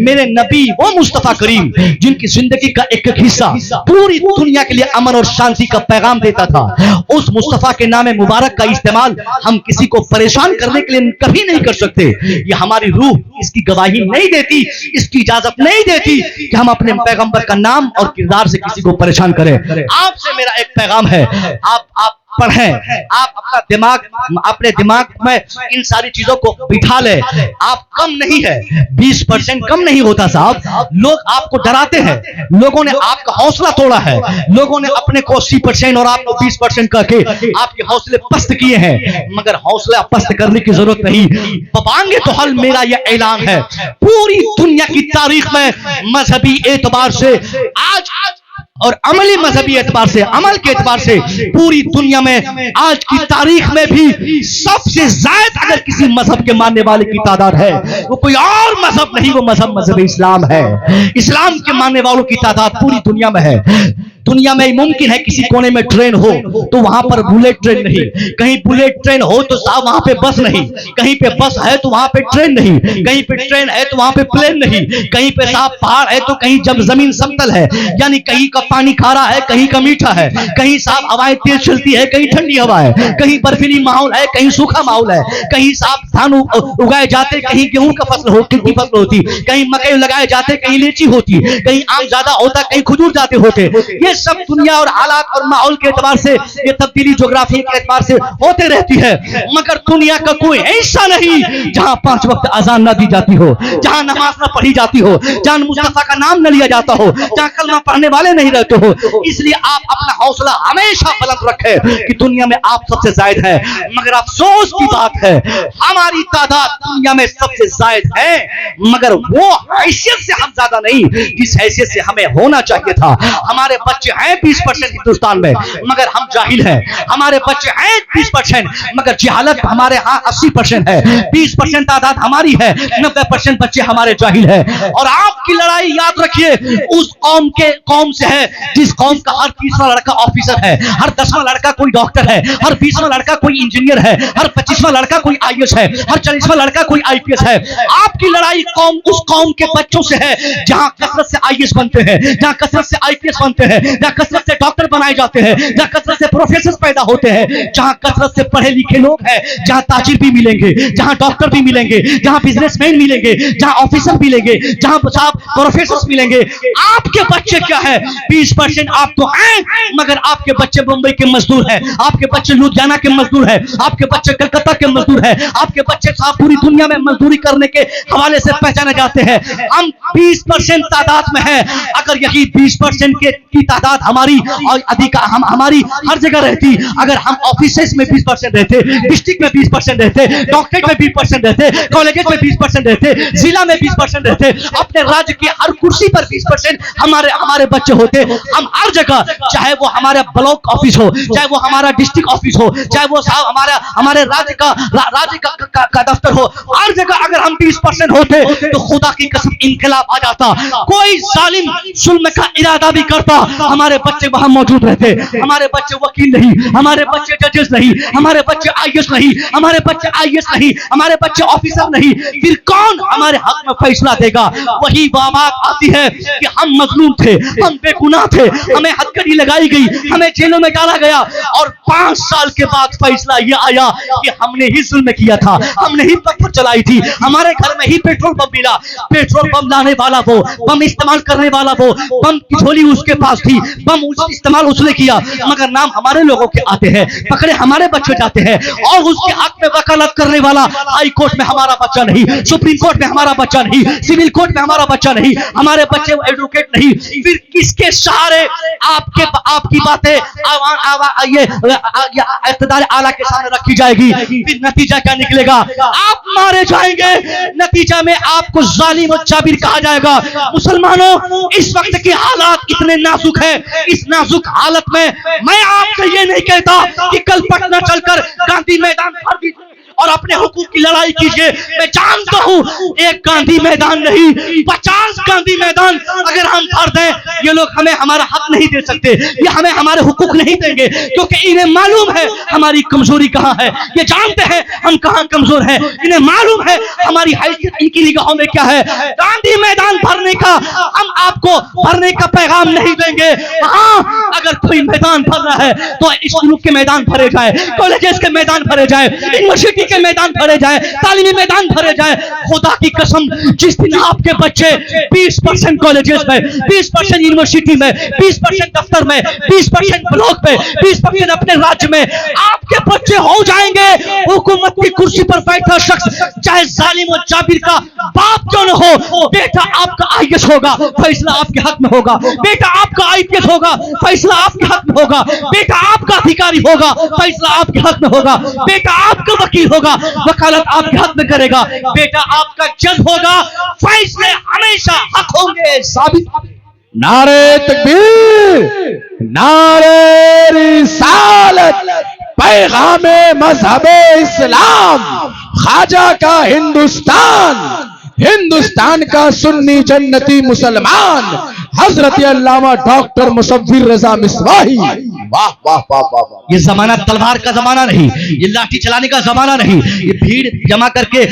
मेरे नबी वो मुस्तफा करीम जिनकी जिंदगी का एक हिस्सा पूरी दुनिया के लिए अमन और शांति का पैगाम देता था, उस मुस्तफा के नाम मुबारक का इस्तेमाल हम किसी को परेशान करने के लिए कभी नहीं कर सकते। ये हमारी रूह इसकी गवाही नहीं देती, इसकी इजाजत नहीं देती कि हम अपने पैगंबर का नाम और किरदार से किसी को परेशान करें। आपसे मेरा एक पैगाम है, आप पढ़ें, आप अपना दिमाग, अपने दिमाग में इन सारी चीजों को बिठा ले। आप कम नहीं है, 20% कम नहीं होता साहब। लोग आपको डराते हैं, लोगों ने आपका हौसला तोड़ा है, लोगों ने अपने को 80% और आपको 20% करके आपके हौसले पस्त किए हैं, मगर हौसला पस्त करने की जरूरत नहीं। पाएंगे तो हल मेरा यह ऐलान है, पूरी दुनिया की तारीख में मजहबी एतबार से आज और अमली मजहबी एतबार से, अमल के एतबार से पूरी दुनिया में आज की तारीख में भी सबसे ज्यादा अगर किसी मजहब के मानने वाले की तादाद है, वो कोई और मजहब नहीं, वो मजहब इस्लाम है। इस्लाम के मानने वालों की तादाद पूरी दुनिया में है। दुनिया में मुमकिन है किसी कोने में ट्रेन हो तो वहां पर बुलेट ट्रेन नहीं, कहीं बुलेट ट्रेन हो तो साहब वहां पे बस नहीं, कहीं पे बस है तो वहां पे ट्रेन नहीं, कहीं पे ट्रेन है तो वहां पे प्लेन नहीं, कहीं पे साहब पहाड़ है तो कहीं जब जमीन समतल है, यानी कहीं का पानी खारा है, कहीं का मीठा है, कहीं साहब हवाएं तेज चलती है, कहीं ठंडी हवा है, कहीं बर्फीली माहौल है, कहीं सूखा माहौल है, कहीं साहब धान उगाए जाते, कहीं गेहूं का फसल होती, फसल होती, कहीं मकई लगाए जाते, कहीं लीची होती, कहीं आम ज्यादा होता, कहीं खजूर जाते होते। ये सब दुनिया और हालात और माहौल के एतबार से, ये तब्दीली ज्योग्राफी के एतबार से होते रहती है, मगर दुनिया का कोई ऐसा नहीं जहां 5 वक्त अजान ना दी जाती हो, जहां नमाज ना पढ़ी जाती हो, जहां मुस्तफा का नाम न लिया जाता हो, जहां कलमा पढ़ने वाले नहीं रहते हो। इसलिए आप अपना हौसला हमेशा बुलंद रखें कि दुनिया में आप सबसे जायद है, मगर अफसोस की बात है हमारी तादाद दुनिया में सबसे जायद है, मगर वो हैसियत से हम ज्यादा नहीं जिस हैसियत से हमें होना चाहिए था। हमारे बच्चे हैं 20% हिंदुस्तान में, मगर हम जाहिल हैं। हमारे बच्चे हैं 20%, मगर जहालत हमारे यहाँ 80% है। 20% तादाद हमारी है, 90% बच्चे हमारे जाहिल हैं। और आपकी लड़ाई याद रखिए उस कौम से है जिस कौम का हर 30वां लड़का ऑफिसर है, हर 10वां लड़का कोई डॉक्टर है, हर 20वां लड़का कोई इंजीनियर है, हर 25वां लड़का कोई IAS है, हर 40वां लड़का कोई IPS है। आपकी लड़ाई उस कौम के बच्चों से है जहां कसरत से IAS बनते हैं, जहां कसरत से IPS बनते हैं, जहां कसरत से डॉक्टर बनाए जाते हैं, जहां कसरत से प्रोफेसर पैदा होते हैं, जहां कसरत से पढ़े लिखे लोग हैं, जहां ताजिर भी मिलेंगे, जहां डॉक्टर भी मिलेंगे, जहां बिजनेसमैन मिलेंगे, जहां ऑफिसर मिलेंगे, जहां प्रोफेसर मिलेंगे। आपके बच्चे क्या है? 20% आप तो हैं, मगर आपके बच्चे मुंबई के मजदूर हैं, आपके बच्चे लुधियाना के मजदूर हैं, आपके बच्चे कलकत्ता के मजदूर हैं, आपके बच्चे साहब पूरी दुनिया में मजदूरी करने के हवाले से पहचाने जाते हैं। हम 20% तादाद में हैं, अगर यही 20% की तादाद तादाद हमारी और हमारी हर जगह रहती। अगर हम ऑफिसेस में 20% रहते, डिस्ट्रिक्ट में 20% रहते, डॉक्टरेट में 20% रहते, कॉलेजेस में 20% रहते, जिला में 20% रहते, अपने राज्य की हर कुर्सी पर 20% हमारे बच्चे होते। हम हर जगह, चाहे वो हमारा ब्लॉक ऑफिस हो, चाहे वो हमारा डिस्ट्रिक्ट ऑफिस हो, चाहे वो हमारे राज्य का दफ्तर हो, हर जगह अगर हम 20% होते तो खुदा की कसम इनकलाब आ जाता। कोई जालिम जुल्म का इरादा भी करता, हमारे बच्चे वहां मौजूद रहते। हमारे बच्चे वकील नहीं, हमारे बच्चे जजेस नहीं, हमारे बच्चे आईएएस नहीं, हमारे बच्चे आईएएस नहीं, हमारे बच्चे ऑफिसर नहीं। फिर कौन हमारे हक में फैसला देगा? वही बात आती है कि हम मजलूम थे, हम बेगुनाह थे, हमें हथकड़ी लगाई गई, हमें जेलों में डाला गया और 5 साल के बाद फैसला ये आया कि हमने ही जुल्म किया था, हमने ही पत्थर चलाई थी, हमारे घर में ही पेट्रोल बम मिला। पेट्रोल बम लाने वाला वो, बम इस्तेमाल करने वाला वो, बम की झोली उसके पास थी, बम इस्तेमाल उसने किया, मगर नाम हमारे लोगों के आते हैं, पकड़े हमारे बच्चे जाते हैं और उसके हक में वकालत करने वाला हाई कोर्ट में हमारा बच्चा नहीं, सुप्रीम कोर्ट में हमारा बच्चा नहीं, सिविल कोर्ट में हमारा बच्चा नहीं, हमारे बच्चे एडवोकेट नहीं। फिर किसके सहारे आपकी बातें ये इक़्तिदार आला के सामने रखी जाएगी? फिर नतीजा क्या निकलेगा? आप मारे जाएंगे, नतीजा में आपको जालिम और जाबिर कहा जाएगा। मुसलमानों, इस वक्त की हालात इतने नाजुक है, इस नाजुक हालत में मैं आपसे ये नहीं कहता कि कल पटना चलकर गांधी मैदान भर दीजिए और अपने हुकूक की लड़ाई कीजिए। मैं जानता हूं एक गांधी मैदान नहीं, 50 गांधी मैदान अगर हम भर दें, ये लोग हमें हमारा हक नहीं दे सकते, ये हमें हमारे हुकूक नहीं देंगे, क्योंकि इन्हें मालूम है हमारी कमजोरी कहां है, ये जानते हैं हम कहां कमजोर हैं, इन्हें मालूम है हमारी हैसियत इनकी निगाहों में क्या है। गांधी मैदान भरने का हम आपको भरने का पैगाम नहीं देंगे। हाँ, अगर कोई मैदान भर रहा है तो स्कूलों के मैदान भरे जाए, कॉलेजेस के मैदान भरे जाए, यूनिवर्सिटी के मैदान भरे जाए, तालीमी मैदान भरे जाए। खुदा की कसम, जिस दिन आपके बच्चे 20% कॉलेजेस में, 20% यूनिवर्सिटी में, 20% दफ्तर में, 20% ब्लॉक में, 20% अपने राज्य में आपके बच्चे हो जाएंगे, हुकूमत की कुर्सी पर बैठा शख्स चाहे जालिम और जाबिर का बाप क्यों न हो, बेटा आपका आईएएस होगा, फैसला आपके हक में होगा, बेटा आपका आईपीएस होगा, फैसला आपके हक में होगा, बेटा आपका अधिकारी होगा, फैसला आपके हक में होगा, बेटा आपका वकील होगा, वकालत आपके हक में करेगा, बेटा आपका जज होगा, फैसले हमेशा हक होंगे साबित। नारे तकबीर, नारे रिसालत, पैगामे मजहबे इस्लाम, ख्वाजा का हिंदुस्तान, हिंदुस्तान का सुन्नी जन्नती मुसलमान, हजरत अल्लामा डॉक्टर मुसव्विर रजा मिसबाही। वाह वाह वाह वाह। ये जमाना तलवार का जमाना नहीं, ये लाठी चलाने का जमाना नहीं, ये भीड़ जमा करके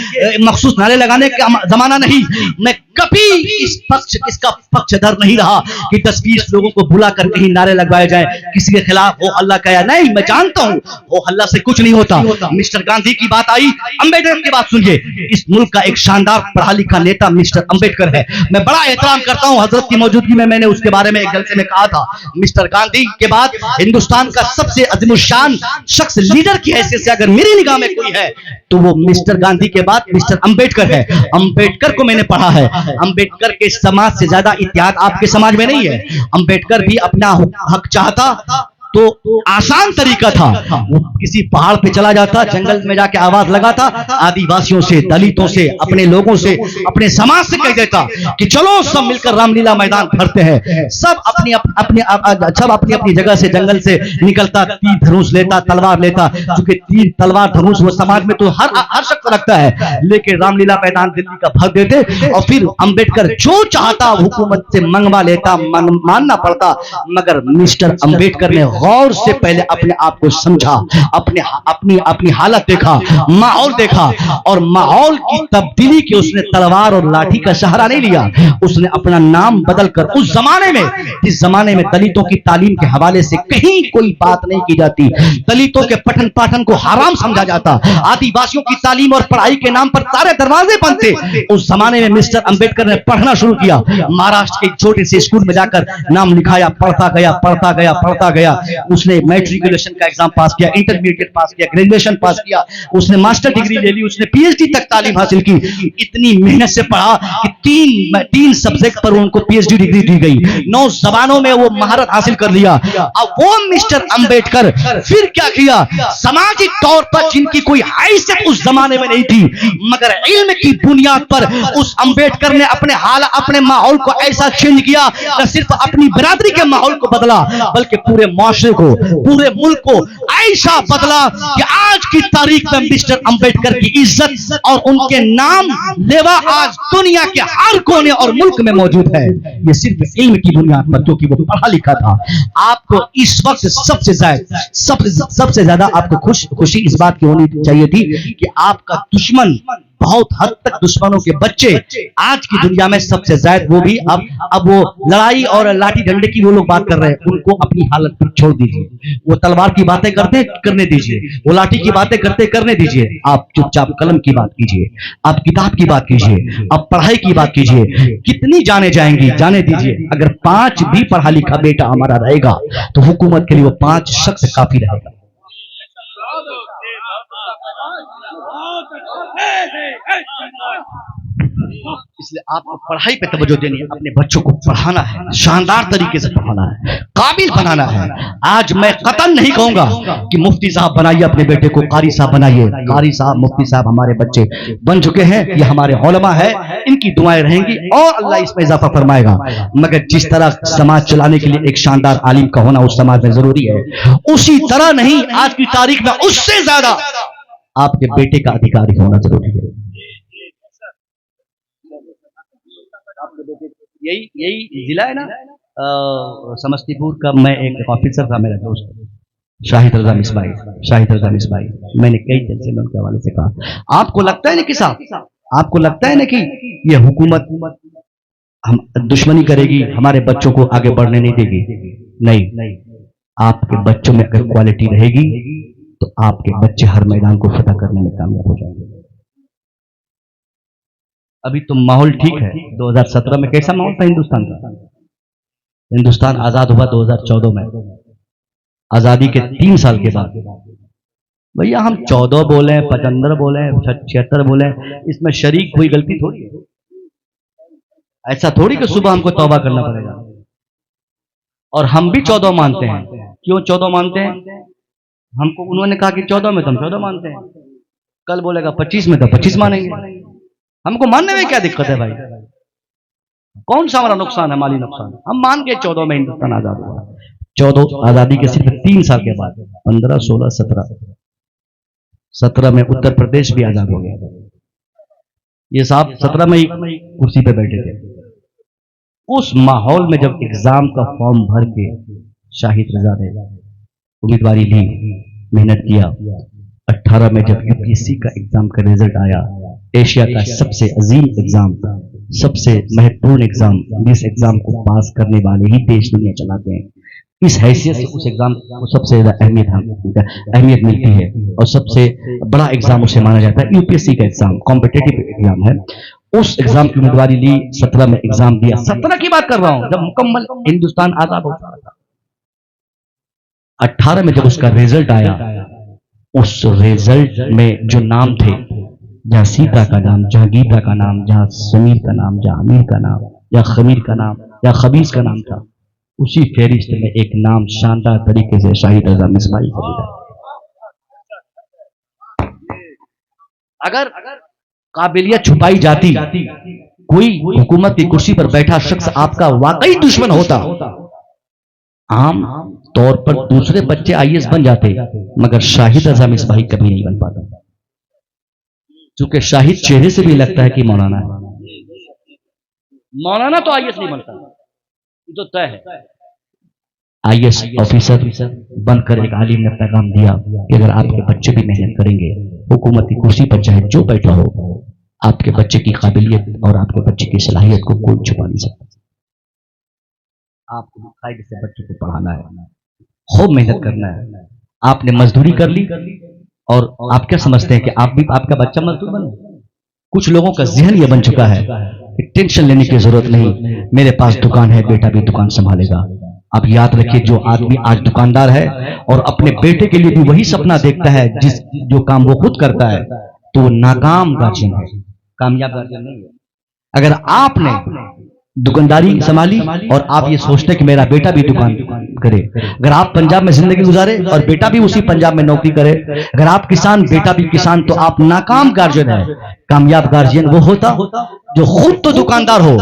मखसूस नारे लगाने का जमाना नहीं। मैं कभी इसका पक्षधर नहीं रहा कि 10-20 लोगों को बुला कर कहीं नारे लगवाए जाए किसी के खिलाफ हो हल्ला किया। नहीं, मैं जानता हूं हो हल्ला से कुछ नहीं होता। मिस्टर गांधी की बात आई, अंबेडकर की बात सुनिए। इस मुल्क का एक शानदार पढ़ा लिखा नेता मिस्टर अंबेडकर है। मैं बड़ा एहतराम करता हूं, हजरत की मौजूदगी में मैंने उसके बारे में एक जलसे में कहा था। मिस्टर गांधी के बाद हिंदुस्तान का सबसे अज़ीमुश्शान शख्स लीडर की हैसियत से अगर मेरी निगाह में कोई है तो वो मिस्टर गांधी के बाद मिस्टर अंबेडकर है। अंबेडकर को मैंने पढ़ा है। अंबेडकर के समाज से ज्यादा इतिहाद आपके समाज में नहीं है। अंबेडकर भी अपना हक चाहता तो आसान तरीका था, वो किसी पहाड़ पे चला जाता, जंगल में जाके आवाज लगाता, आदिवासियों से, दलितों से, अपने लोगों से, अपने समाज से कह देता कि चलो सब मिलकर रामलीला मैदान भरते हैं। सब अपनी अपनी जगह से, जंगल से निकलता, तीर धनुष लेता, तलवार लेता, क्योंकि तीर तलवार धनुष वो समाज में तो हर शख्स रखता है, लेकिन रामलीला मैदान दिल्ली का भर देते और फिर अंबेडकर जो चाहता हुकूमत से मंगवा लेता, मानना पड़ता। मगर मिस्टर अंबेडकर ने गौर से पहले अपने आप को समझा, अपनी हालत देखा, माहौल देखा और माहौल की तब्दीली की उसने तलवार और लाठी का सहारा नहीं लिया। उसने अपना नाम बदलकर, उस जमाने में, जिस जमाने में दलितों की तालीम के हवाले से कहीं कोई बात नहीं की जाती, दलितों के पठन पाठन को हराम समझा जाता, आदिवासियों की तालीम और पढ़ाई के नाम पर सारे दरवाजे बंद थे, उस जमाने में मिस्टर अंबेडकर ने पढ़ना शुरू किया। महाराष्ट्र के छोटे से स्कूल में जाकर नाम लिखाया, पढ़ता गया, पढ़ता गया, पढ़ता गया। उसने मैट्रिकुलेशन का एग्जाम पास किया, इंटरमीडिएट पास किया, ग्रेजुएशन पास किया, उसने मास्टर डिग्री ले ली, उसने पीएचडी तक तालीम हासिल की। इतनी मेहनत से पढ़ा कि तीन सब्जेक्ट पर उनको पीएचडी डिग्री दी गई, 9 जबानों में वो महारत हासिल कर लिया। अब वो मिस्टर अंबेडकर फिर क्या किया, सामाजिक तौर पर जिनकी कोई हैसियत उस जमाने में नहीं थी, मगर इल्म की बुनियाद पर उस अंबेडकर ने अपने माहौल को ऐसा चेंज किया, न सिर्फ अपनी बिरादरी के माहौल को बदला बल्कि पूरे माशरे को, पूरे मुल्क को ऐसा बदला कि आज की तारीख में मिस्टर अंबेडकर की इज्जत और उनके नाम लेवा आज दुनिया के हर कोने और मुल्क में मौजूद है। ये सिर्फ इल्म की बुनियाद पर, क्योंकि वो पढ़ा लिखा था। आपको इस वक्त सबसे ज्यादा आपको खुशी इस बात की होनी चाहिए थी कि आपका दुश्मन, बहुत हद तक दुश्मनों के बच्चे आज की दुनिया में सबसे ज्यादा, वो भी अब वो लड़ाई और लाठी डंडे की वो लोग बात कर रहे हैं, उनको अपनी हालत पर छोड़ दीजिए। वो तलवार की बातें करने दीजिए, वो लाठी की बातें करने दीजिए। आप चुपचाप कलम की बात कीजिए, आप किताब की बात कीजिए, आप पढ़ाई की बात कीजिए। कितनी जाने जाएंगी, जाने दीजिए। अगर 5 भी पढ़ा लिखा बेटा हमारा रहेगा तो हुकूमत के लिए वो 5 शख्स काफी रहेगा। इसलिए आपको पढ़ाई पे तवज्जो देनी है, अपने बच्चों को पढ़ाना है, शानदार तरीके से पढ़ाना है, काबिल बनाना है। आज मैं कतन नहीं कहूंगा कि मुफ्ती साहब बनाइए अपने बेटे को, कारी साहब बनाइए। कारी साहब, मुफ्ती साहब हमारे बच्चे बन चुके हैं, ये हमारे उलमा है, इनकी दुआएं रहेंगी और अल्लाह इसमें इजाफा फरमाएगा। मगर जिस तरह समाज चलाने के लिए एक शानदार आलिम का होना उस समाज में जरूरी है, उसी तरह नहीं, आज की तारीख में उससे ज्यादा आपके बेटे का अधिकारी होना जरूरी है। यही जिला है ना, समस्तीपुर का। मैं एक ऑफिसर था, मेरा दोस्त शाहिद रजा मिसबाई, मैंने कई जलसे में उनके हवाले से कहा, आपको लगता है ना कि साहब, आपको लगता है ना कि ये हुकूमत हम दुश्मनी करेगी, हमारे बच्चों को आगे बढ़ने नहीं देगी? नहीं, आपके बच्चों में अगर क्वालिटी रहेगी तो आपके बच्चे हर मैदान को फतह करने में कामयाब हो जाएंगे। अभी तो माहौल ठीक है। 2017 में कैसा माहौल था हिंदुस्तान का? हिंदुस्तान आजाद हुआ 2014 में, आजादी के 3 साल के बाद। भैया हम 14 बोले, 75 बोले, 76 बोले, इसमें शरीक कोई गलती थोड़ी है। ऐसा थोड़ी कि सुबह हमको तौबा करना पड़ेगा। और हम भी 14 मानते हैं। क्यों 14 मानते हैं? हमको उन्होंने कहा कि 14 में, तो हम 14 मानते हैं। कल बोलेगा 25 में, तो 25 मानेंगे। हमको मानने में क्या दिक्कत है भाई? कौन सा हमारा नुकसान है, माली नुकसान? हम मान के 14 में हिंदुस्तान आजाद हुआ। 14 आजादी के सिर्फ 3 साल के बाद 15, 16, 17 में उत्तर प्रदेश भी आजाद हो गया। ये साहब 17 में ही कुर्सी पे बैठे थे। उस माहौल में जब एग्जाम का फॉर्म भर के शाहिद रजा ने उम्मीदवारी ली, मेहनत किया, 18 में जब यूपीएससी का एग्जाम का रिजल्ट आया, एशिया का सबसे अजीम एग्जाम, सबसे महत्वपूर्ण एग्जाम, जिस एग्जाम को पास करने वाले ही देश दुनिया चलाते हैं, इस हैसियत से उस एग्जाम को सबसे ज्यादा अहमियत मिलती है और सबसे बड़ा एग्जाम उसे माना जाता है। यूपीएससी का एग्जाम कॉम्पिटिटिव एग्जाम है। उस एग्जाम की उम्मीदवारी ली, 17 में एग्जाम दिया। 17 की बात कर रहा हूं, जब मुकम्मल हिंदुस्तान आजाद हो चुका था। 18 में जब उसका रिजल्ट आया, उस रिजल्ट में जो नाम थे, जहां सीता का नाम, जहां गीता का नाम, जहां समीर का नाम, जहां अमीर का नाम, जहां खमीर का नाम, जहां खबीज का नाम था, उसी फहरिस्त में एक नाम शानदार तरीके से शाहिद रजा मिसबाई का दिया। अगर काबिलियत छुपाई जाती, कोई हुकूमत की कुर्सी पर बैठा शख्स आपका वाकई दुश्मन होता, आम तौर पर दूसरे बच्चे आईएएस बन जाते, मगर शाहिद रजा मिसबाई कभी नहीं बन पाता। चूंकि शाहिद चेहरे से भी लगता है कि मौलाना है। मौलाना तो आईएएस नहीं बनता, ये तो तय है। आईएएस ऑफिसर बनकर एक आलिम ने पैगाम दिया कि अगर आपके बच्चे भी मेहनत करेंगे, हुकूमत की कुर्सी पर चाहे जो बैठा हो, आपके बच्चे की काबिलियत और आपके बच्चे की सलाहियत को कोई छुपा नहीं सकता। आपको कायदे से बच्चों को पढ़ाना है, खूब मेहनत करना है। आपने मजदूरी कर ली और आप क्या समझते हैं कि आप भी, आपका बच्चा मजदूर बने? कुछ लोगों का जहन यह बन चुका है कि टेंशन लेने की जरूरत नहीं, मेरे पास दुकान है, बेटा भी दुकान संभालेगा। अब याद रखिए, जो आदमी आज दुकानदार है और अपने बेटे के लिए भी वही सपना देखता है जो काम वो खुद करता है, तो वो नाकाम गार्जियन है, कामयाब गार्जियन नहीं है। अगर आपने दुकानदारी संभाली और आप ये सोचते हैं कि मेरा बेटा भी दुकान करे, अगर आप पंजाब में जिंदगी गुजारे और बेटा भी उसी पंजाब में नौकरी करे, अगर आप किसान बेटा भी किसान, तो आप नाकाम गार्जियन है। कामयाब गार्जियन वो होता जो खुद तो दुकानदार हो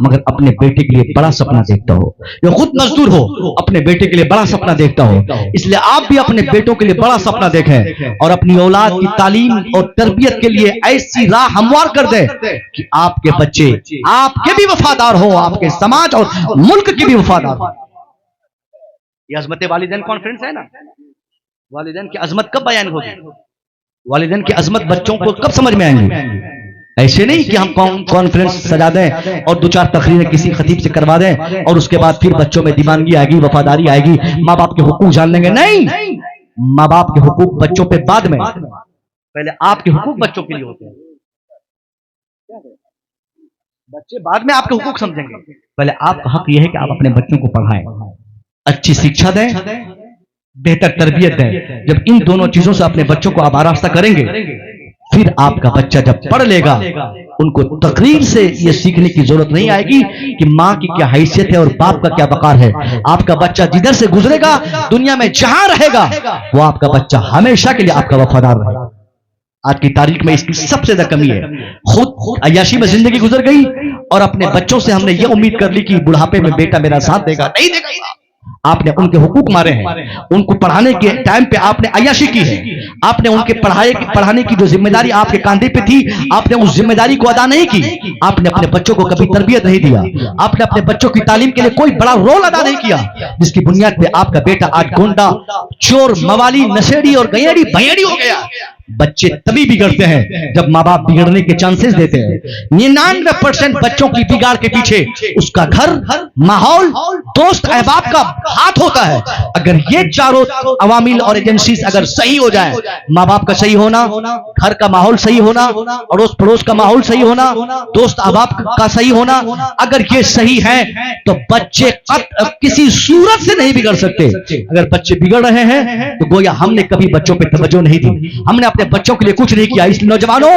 मगर अपने बेटे के लिए बड़ा सपना देखता हो, जो खुद मजदूर हो अपने बेटे के लिए बड़ा सपना देखता हो। इसलिए आप भी अपने बेटों के लिए बड़ा सपना देखें और अपनी औलाद की तालीम और तरबियत के लिए ऐसी राह हमवार कर दें कि आपके बच्चे आपके भी वफादार हो, आपके समाज और मुल्क के भी वफादार हो। ये अजमत वालिदैन कॉन्फ्रेंस है ना, वालिदैन की अजमत कब बयान होगी, वालिदैन की अजमत बच्चों को कब समझ में आएंगी। ऐसे नहीं कि हम कॉन्फ्रेंस सजा दें और 2-4 तकरीरें किसी खतीब से करवा दें और उसके बाद फिर बच्चों में दीवानगी आएगी, वफादारी आएगी, माँ बाप के हुकूक जान लेंगे। नहीं, माँ बाप के हुकूक बच्चों पे बाद में, पहले आपके हुकूक बच्चों के लिए होते हैं। बच्चे बाद में आपके हुकूक समझेंगे, पहले आपका हक यह है कि आप अपने बच्चों को पढ़ाएं, अच्छी शिक्षा दें, बेहतर तरबियत दें। जब इन दोनों चीजों से अपने बच्चों को आप आरास्ता करेंगे, फिर आपका बच्चा जब पढ़ लेगा, उनको तकरीर से यह सीखने की जरूरत नहीं आएगी कि माँ की क्या हैसियत है और बाप का क्या वकार है। आपका बच्चा जिधर से गुजरेगा, दुनिया में जहां रहेगा, वो आपका बच्चा हमेशा के लिए आपका वफादार रहेगा। आज की तारीख में इसकी सबसे ज्यादा कमी है। खुद अय्याशी में जिंदगी गुजर गई और अपने बच्चों से हमने ये उम्मीद कर ली कि बुढ़ापे में बेटा मेरा साथ देगा। नहीं देगा। आपने उनके हुकूक मारे हैं, उनको पढ़ाने के टाइम पे आपने अय्याशी की है, आपने उनके पढ़ाने की जो जिम्मेदारी आपके कांधे पे थी, आपने उस जिम्मेदारी को अदा नहीं की। आपने अपने बच्चों को कभी तरबियत नहीं दिया, आपने अपने बच्चों की तालीम के लिए कोई बड़ा रोल अदा नहीं किया, जिसकी बुनियाद पे आपका बेटा आज गोंडा, चोर, मवाली, नशेड़ी और गैड़ी भैड़ी हो गया। बच्चे तभी बिगड़ते हैं जब माँ बाप बिगड़ने के चांसेस देते हैं। 99% बच्चों की बिगाड़ के पीछे उसका घर, माहौल, दोस्त अहबाब का हाथ होता है। अगर ये चारों अवामिल और एजेंसीज अगर सही हो जाए, माँ बाप का सही होना, घर का माहौल सही होना, अड़ोस पड़ोस का माहौल सही होना, दोस्त अहबाब का सही होना, अगर ये सही है तो बच्चे किसी सूरत से नहीं बिगड़ सकते। अगर बच्चे बिगड़ रहे हैं तो गोया हमने कभी बच्चों पे तवज्जो नहीं दी, हमने अपने बच्चों के लिए कुछ नहीं किया। इसलिए नौजवानों,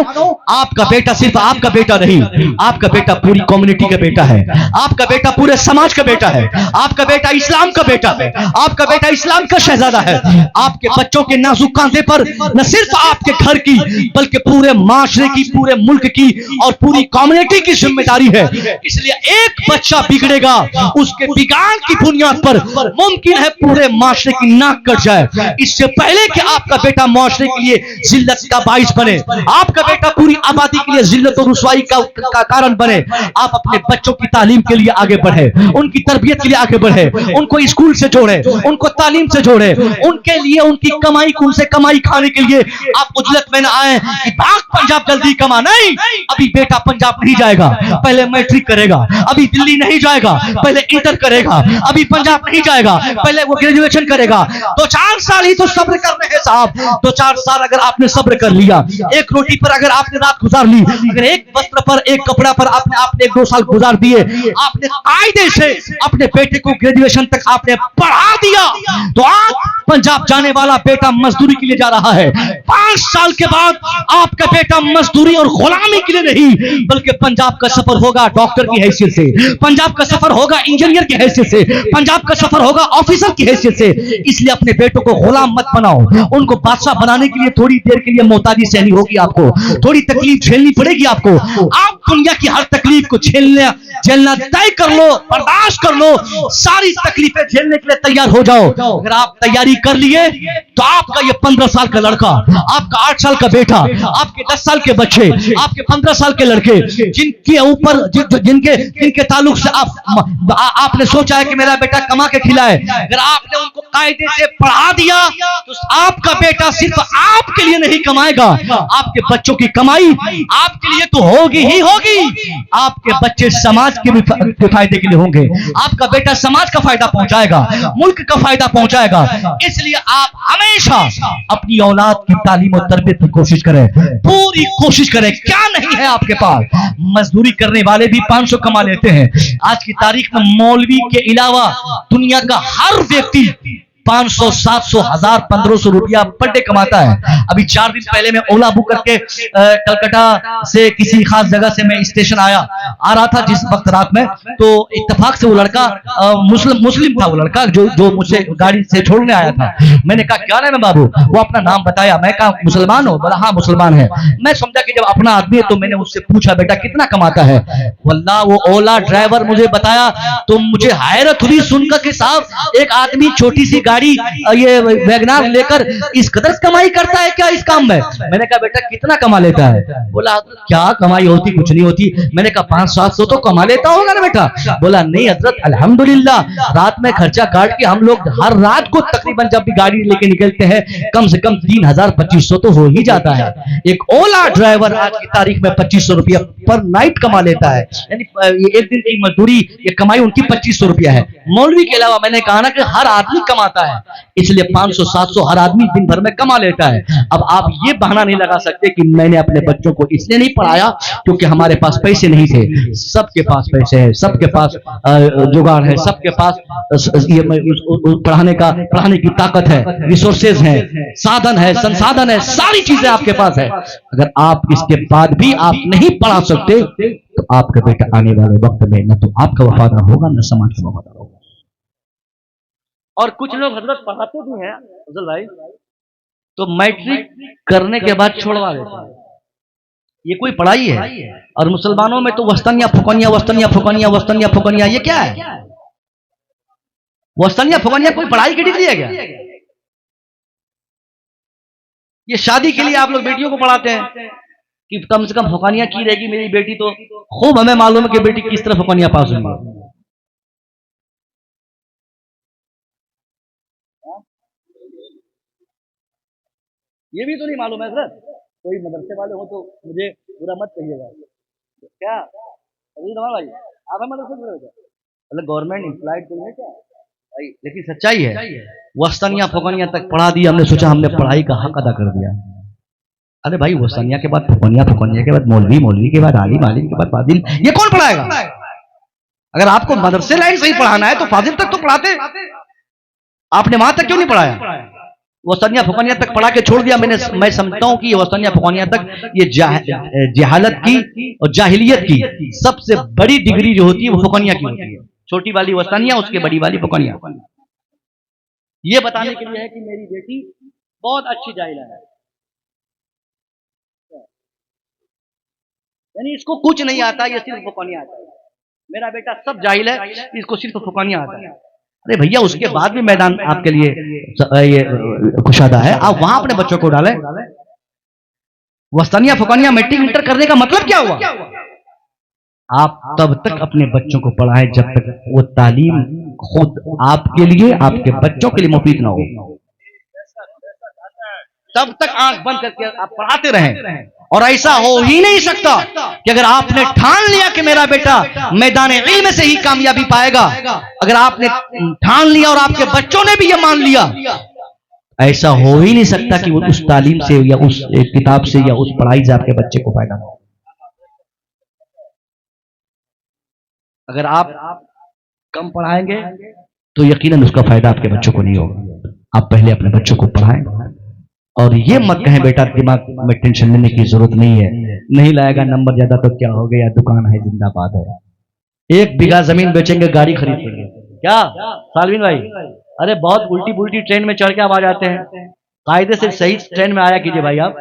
आपका बेटा सिर्फ आपका बेटा नहीं, आपका बेटा पूरी कम्युनिटी का बेटा है, आपका बेटा पूरे समाज का बेटा है, आपका बेटा इस्लाम का बेटा है, आपका बेटा इस्लाम का शहजादा है। आपके बच्चों के नाजुक कांधे पर न सिर्फ आपके घर की बल्कि पूरे माशरे की, पूरे मुल्क की और पूरी कम्युनिटी की जिम्मेदारी है। इसलिए एक बच्चा बिगड़ेगा, उसके बिगाड़ की बुनियाद पर मुमकिन है पूरे माशरे की नाक कट जाए। इससे पहले कि आपका बेटा माशरे के लिए जिल्लत का बाइस बने, आपका बेटा पूरी आबादी के लिए जिल्लत और रुसवाई का कारण बने, आप अपने बच्चों की तालीम के लिए आगे बढ़े, उनकी तरबियत के लिए आगे बढ़े, उनको स्कूल से जोड़े, उनको तालीम से जोड़े, उनके लिए उनकी कमाई को, उनसे कमाई खाने के लिए आप उजलत में न आए कि भाग पंजाब जल्दी कमा। नहीं, अभी बेटा पंजाब नहीं जाएगा, पहले मैट्रिक करेगा, अभी दिल्ली नहीं जाएगा, पहले इंटर करेगा, अभी पंजाब नहीं जाएगा, पहले वो ग्रेजुएशन करेगा। 2-4 साल ही तो सब्र करने हैं साहब। 2-4 साल अगर आपने सब्र कर लिया, एक रोटी पर अगर आपने रात गुजार ली, अगर एक वस्त्र पर, एक कपड़ा पर आपने 1-2 साल गुजार दिए, आपने कायदे से अपने बेटे को ग्रेजुएशन तक आपने पढ़ा दिया, तो आज पंजाब जाने वाला बेटा मजदूरी के लिए जा रहा है। 5 साल के बाद आपका बेटा मजदूरी और गुलामी के लिए नहीं, बल्कि पंजाब का सफर होगा डॉक्टर की हैसियत से, पंजाब का सफर होगा इंजीनियर की हैसियत से, पंजाब का सफर होगा ऑफिसर की हैसियत से। इसलिए अपने बेटों को गुलाम मत बनाओ, उनको बादशाह बनाने के लिए थोड़ी देर के लिए मोहताजी सहनी होगी, आपको थोड़ी तकलीफ झेलनी पड़ेगी। आपको आप दुनिया की हर तकलीफ को झेलना तय कर लो, बर्दाश्त कर लो, सारी तकलीफें झेलने के लिए तैयार हो जाओ। अगर आप तैयारी कर लिए तो आपका ये 15 साल का लड़का, आपका 8 साल का बेटा, आपके 10 साल के बच्चे, आपके 15 साल के लड़के, जिनके ऊपर जिनके ताल्लुक से आपने सोचा है कि मेरा बेटा कमा के खिलाए, अगर आपने उनको कायदे से पढ़ा दिया तो आपका बेटा सिर्फ आपके लिए नहीं कमाएगा, आपके बच्चों की कमाई आपके लिए तो होगी ही होगी, आपके बच्चे समाज के भी फायदे के लिए होंगे, आपका बेटा समाज का फायदा पहुंचाएगा, मुल्क का फायदा पहुंचाएगा। इसलिए आप हमेशा अपनी औलाद की तालीम तालीम और तरबियत की कोशिश करें, पूरी कोशिश करें। क्या नहीं है आपके पास? मजदूरी करने वाले भी 500 कमा लेते हैं। आज की तारीख में मौलवी के अलावा दुनिया का हर व्यक्ति 500, 700, 1000, 1500 रुपया पर डे कमाता है। अभी 4 दिन पहले मैं ओला बुक करके कलकत्ता से किसी खास जगह से मैं स्टेशन आ रहा था जिस वक्त रात में, तो इत्तेफाक से वो लड़का मुस्लिम था। वो लड़का जो मुझसे गाड़ी से छोड़ने आया था। मैंने कहा क्या नाम है बाबू? वो अपना नाम बताया। मैं कहा मुसलमान हो? बोला हाँ मुसलमान है। मैं समझा कि जब अपना आदमी है तो मैंने उससे पूछा बेटा कितना कमाता है? वल्लाह वो ओला ड्राइवर मुझे बताया तो मुझे हैरत हुई सुनकर कि साहब एक आदमी छोटी सी गाड़ी ये वैगनार लेकर इस कदर कमाई करता है क्या इस काम में? मैंने कहा बेटा कितना कमा लेता है? बोला क्या कमाई होती? कुछ नहीं होती। मैंने कहा 500-700 तो कमा लेता होगा ना बेटा? बोला नहीं हजरत अल्हम्दुलिल्लाह रात में खर्चा काट के हम लोग हर रात को तकरीबन जब भी गाड़ी लेके निकलते हैं कम से कम 3000-2500 तो हो ही जाता है। एक ओला ड्राइवर आज की तारीख में 2500 रुपया पर नाइट कमा लेता है। यानी एक दिन की मजदूरी ये कमाई उनकी 2500 रुपया है। मौलवी के अलावा मैंने कहा ना कि हर आदमी कमाता है, इसलिए 500-700 हर आदमी दिन भर में कमा लेता है। अब आप ये बहाना नहीं लगा सकते कि मैंने अपने बच्चों को इसलिए नहीं पढ़ाया क्योंकि हमारे पास पैसे नहीं थे। सबके पास पैसे है, सबके पास जुगाड़ है, सबके पास पढ़ाने की ताकत है, रिसोर्सेज है, साधन है, संसाधन है, सारी चीजें आपके पास है। अगर आप इसके बाद भी आप नहीं पढ़ा सकते तो आपका बेटा आने वाले वक्त में न तो आपका वफादार होगा न समाज का वफादार होगा। और कुछ लोग हजरत पढ़ाते भी हैं अफजल भाई तो मैट्रिक करने के बाद छोड़वा देते हैं। ये कोई पढ़ाई है? और मुसलमानों में तो वस्तनिया फुकनिया वस्तनिया फुकनिया वस्तनिया फुकनिया, ये क्या है? वस्तनिया फुकनिया कोई पढ़ाई की डिग्री है क्या? ये शादी के लिए आप लोग बेटियों को पढ़ाते हैं कि कम से कम फुकनिया की रहेगी मेरी बेटी, तो खूब हमें मालूम है कि बेटी किस तरह फुकनिया पास होगी। ये भी तो नहीं मालूम है सर। कोई मदरसे वाले हो तो मुझे बुरा मत कहिएगा। क्या भाई आप मदरसे मतलब गवर्नमेंट एम्प्लॉयड तो नहीं क्या भाई? लेकिन सच्चाई है वस्तनिया फुकनिया तक पढ़ा दिया हमने, सोचा हमने पढ़ाई का हक अदा कर दिया। अरे भाई वस्तनिया के बाद फुकनिया, फुकनिया के बाद मौलवी, मौलवी के बाद आलिम, आलिम के बाद फाजिल, ये कौन पढ़ाएगा? अगर आपको मदरसे लाइन सही पढ़ाना है तो फाजिल तक तो पढ़ाते, आपने वहां तक क्यों नहीं पढ़ाया? वस्तनिया फुकनिया तक पढ़ा के छोड़ दिया। मैं समझता हूं कि ये वस्तनिया फुकनिया तक ये जहालत की और जाहिलियत की सबसे बड़ी डिग्री जो होती है वो फुकनिया की होती है। छोटी वाली वस्तनिया, उसके बड़ी वाली फुकनिया। ये बताने के लिए है कि मेरी बेटी बहुत अच्छी जाहिला है, यानी इसको कुछ नहीं आता, ये सिर्फ फुकनिया आता है। मेरा बेटा सब जाहिल है, इसको सिर्फ फुकनिया आता है। अरे भैया उसके बाद भी मैदान आपके लिए ये कुशादा है, आप वहां अपने बच्चों को डालें। वस्तनिया फुकनिया मैट्रिक इंटर करने का मतलब क्या हुआ? आप तब तक अपने बच्चों को पढ़ाएं जब तक वो तालीम खुद आपके लिए, आपके बच्चों के लिए मुफीद ना हो। तब तक आंख बंद करके आप पढ़ाते रहें। और ऐसा हो ही नहीं सकता कि अगर आपने ठान लिया कि मेरा बेटा मैदान इल्म से ही कामयाबी पाएगा, अगर आपने ठान लिया और आपके बच्चों ने भी ये मान लिया, ऐसा हो ही नहीं सकता कि वो उस तालीम से या उस किताब से या उस पढ़ाई से आपके बच्चे को फायदा हो। अगर आप कम पढ़ाएंगे तो यकीनन उसका फायदा आपके बच्चों को नहीं होगा। आप पहले अपने बच्चों को पढ़ाएं और ये मत कहें बेटा दिमाग में टेंशन लेने की जरूरत नहीं है, नहीं लाएगा नंबर ज्यादा तो क्या हो गया, दुकान है जिंदाबाद है। 1 बीघा जमीन बेचेंगे, गाड़ी खरीद लेंगे। क्या सालवीन भाई? अरे बहुत उल्टी पुल्टी ट्रेन में चढ़ के आप आ जाते हैं, कायदे से सही ट्रेन में आया कीजिए भाई। आप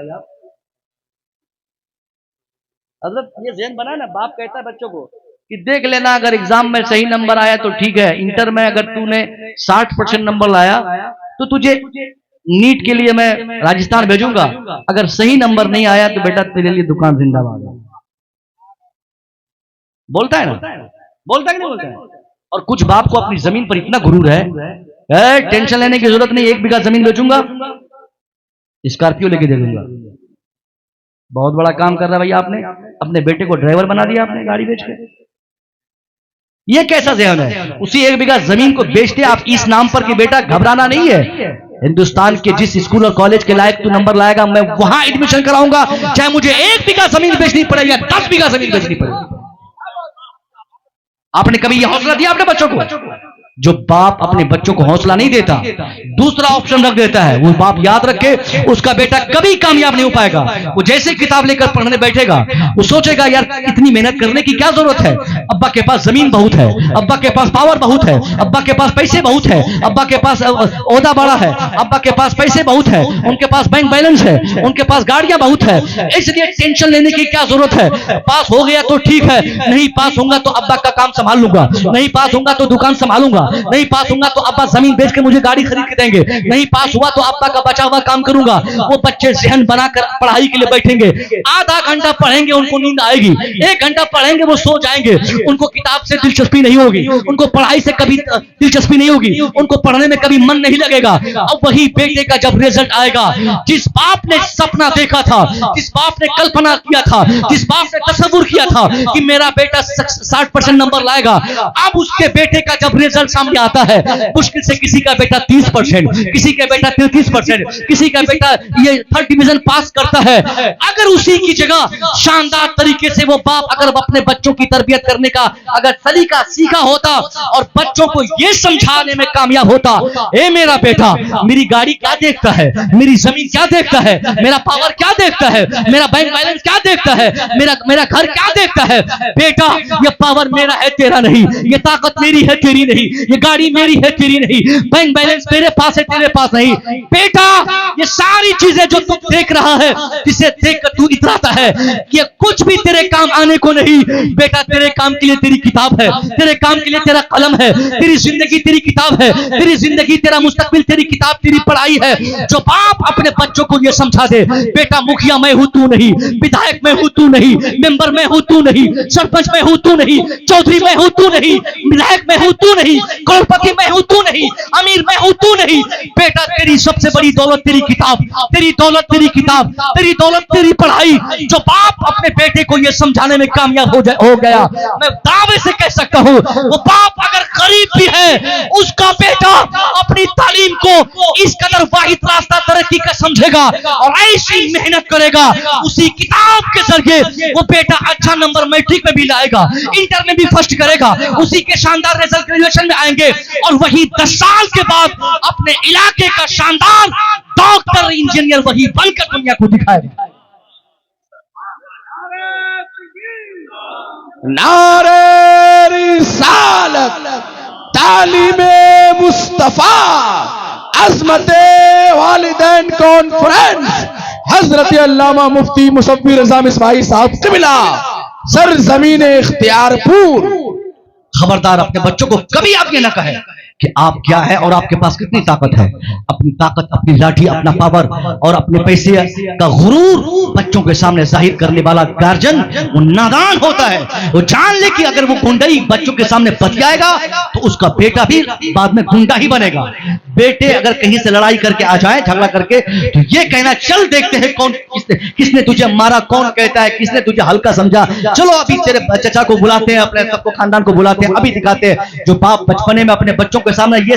मतलब ये ज़हन बना ना, बाप कहता है बच्चों को कि देख लेना अगर एग्जाम में सही नंबर आया तो ठीक है, इंटर में अगर तूने 60% नंबर लाया तो तुझे नीट के लिए मैं राजस्थान भेजूंगा, अगर सही नंबर नहीं आया तो बेटा तेरे लिए दुकान जिंदाबाद है। बोलता है ना, बोलता है कि नहीं बोलता है? और कुछ बाप को अपनी जमीन पर इतना गुरूर है, टेंशन लेने की जरूरत नहीं, 1 बीघा जमीन बेचूंगा, स्कॉर्पियो लेके दे दूंगा। बहुत बड़ा काम कर रहा है भैया आपने, अपने बेटे को ड्राइवर बना दिया आपने गाड़ी बेच के। ये कैसा ज़हन है? उसी 1 बीघा जमीन को बेचते आप इस नाम पर कि बेटा घबराना नहीं है, हिंदुस्तान के जिस स्कूल और कॉलेज के लायक तू नंबर लाएगा, मैं वहां एडमिशन कराऊंगा, चाहे मुझे 1 बीघा जमीन बेचनी पड़े या 10 बीघा जमीन बेचनी पड़े। आपने कभी यह हौसला दिया अपने बच्चों को? जो बाप अपने बच्चों को हौसला नहीं देता, दूसरा ऑप्शन रख देता है, वो बाप याद रखे उसका बेटा कभी कामयाब नहीं हो पाएगा। वो जैसे किताब लेकर पढ़ने बैठेगा, वो सोचेगा यार इतनी मेहनत करने की क्या जरूरत है, अब्बा के पास जमीन बहुत है, अब्बा के पास पावर बहुत है, अब्बा के पास पैसे बहुत है, अब्बा के पास ओहदा बड़ा है, अब्बा के पास पैसे बहुत है, उनके पास बैंक बैलेंस है, उनके पास गाड़ियां बहुत है, इसलिए टेंशन लेने की क्या जरूरत है। पास हो गया तो ठीक है, नहीं पास होगा तो अब्बा का काम संभाल लूंगा, नहीं पास होगा तो दुकान संभालूंगा, नहीं पास होगा तो अब्बा जमीन बेच के मुझे गाड़ी खरीद के देंगे, नहीं पास हुआ तो अब्बा का बचा हुआ काम करूंगा। वो बच्चे जहन बनाकर पढ़ाई के लिए बैठेंगे, आधा घंटा पढ़ेंगे उनको नींद आएगी, 1 घंटा पढ़ेंगे वो सो जाएंगे, उनको किताब से दिलचस्पी नहीं होगी, उनको पढ़ाई से कभी दिलचस्पी नहीं होगी, उनको पढ़ने में कभी मन नहीं लगेगा। अब वही बेटे का जब रिजल्ट आएगा, जिस बाप ने सपना देखा था, जिस बाप ने कल्पना किया था, जिस बाप ने तस्वीर किया था कि मेरा बेटा 60% नंबर लाएगा, अब उसके बेटे का जब रिजल्ट सामने आता है, मुश्किल से किसी का बेटा 30%, किसी का बेटा 33%, किसी का बेटा ये 3rd डिवीजन पास करता है। अगर उसी की जगह शानदार तरीके से वो बाप अगर अपने बच्चों की तरबियत करने का अगर तरीका सीखा होता और बच्चों को ये समझाने में कामयाब होता, ए मेरा बेटा मेरी गाड़ी क्या देखता है, मेरी जमीन क्या देखता है, मेरा पावर क्या देखता है, मेरा बैंक बैलेंस क्या देखता है, मेरा घर क्या देखता है, बेटा ये पावर मेरा है तेरा नहीं, ये ताकत मेरी है तेरी नहीं, ये गाड़ी मेरी है तेरी नहीं, बैंक बैलेंस मेरे पास है तेरे पास नहीं। बेटा ये सारी चीजें जो तुम देख रहा है, जिसे देखकर तू इतराता है कि कुछ भी तेरे काम आने को नहीं, बेटा तेरे काम के लिए तेरी किताब है, तेरे काम के लिए तेरा कलम है, तेरी जिंदगी तेरी किताब है, तेरी जिंदगी तेरा मुस्तकबिल तेरी किताब तेरी पढ़ाई है। जो बाप अपने बच्चों को ये समझा दे, बेटा मुखिया मैं हूं तू नहीं, विधायक मैं हूं तू नहीं, मेंबर मैं हूं तू नहीं, सरपंच मैं हूं तू नहीं, चौधरी मैं हूं तू नहीं, विधायक मैं हूं तू नहीं, करोड़पति मैं हूं तू नहीं, अमीर मैं हूं तू नहीं। बेटा तेरी सबसे बड़ी दौलत तेरी किताब, तेरी दौलत तेरी किताब, तेरी दौलत तेरी पढ़ाई। जो बाप अपने बेटे को यह समझाने में कामयाब हो गया, मैं दावे से कह सकता हूं वो बाप अगर गरीब भी है, उसका बेटा अपनी तालीम को इस कदर वाहिद रास्ता तरक्की का समझेगा और ऐसी मेहनत करेगा, उसी किताब के जरिए वो बेटा अच्छा नंबर मैट्रिक में भी लाएगा, इंटर में भी फर्स्ट करेगा, उसी के शानदार रिजल्ट ग्रेजुएशन में आएंगे और वही 10 साल के बाद अपने इलाके का शानदार डॉक्टर इंजीनियर वही बनकर दुनिया को दिखाएगा। नारे रिसालत, तालीमे मुस्तफा, अज़मते वालिदैन कॉन्फ्रेंस, हजरत अल्लामा मुफ्ती मुसव्विर रज़ा इस्माइल साहब क़िबला, सरज़मीने इख्तियारपुर। खबरदार अपने बच्चों को कभी आप ये ना कहें कि आप क्या है और आपके पास कितनी ताकत है। अपनी ताकत, अपनी लाठी, अपना पावर और अपने पैसे का गुरूर बच्चों के सामने जाहिर करने वाला गार्जियन वो नादान होता है। वो जान ले कि अगर वो गुंडई बच्चों के सामने बतियाएगा तो उसका बेटा भी बाद में गुंडा ही बनेगा। बेटे अगर कहीं से लड़ाई करके आ जाए, झगड़ा करके, तो ये कहना चल देखते हैं कौन किसने तुझे मारा, कौन कहता है किसने तुझे हल्का समझा, चलो अभी तेरे चचा को बुलाते हैं, अपने सबको खानदान को बुलाते हैं, अभी दिखाते हैं। जो बाप बचपने में अपने बच्चों के सामने ये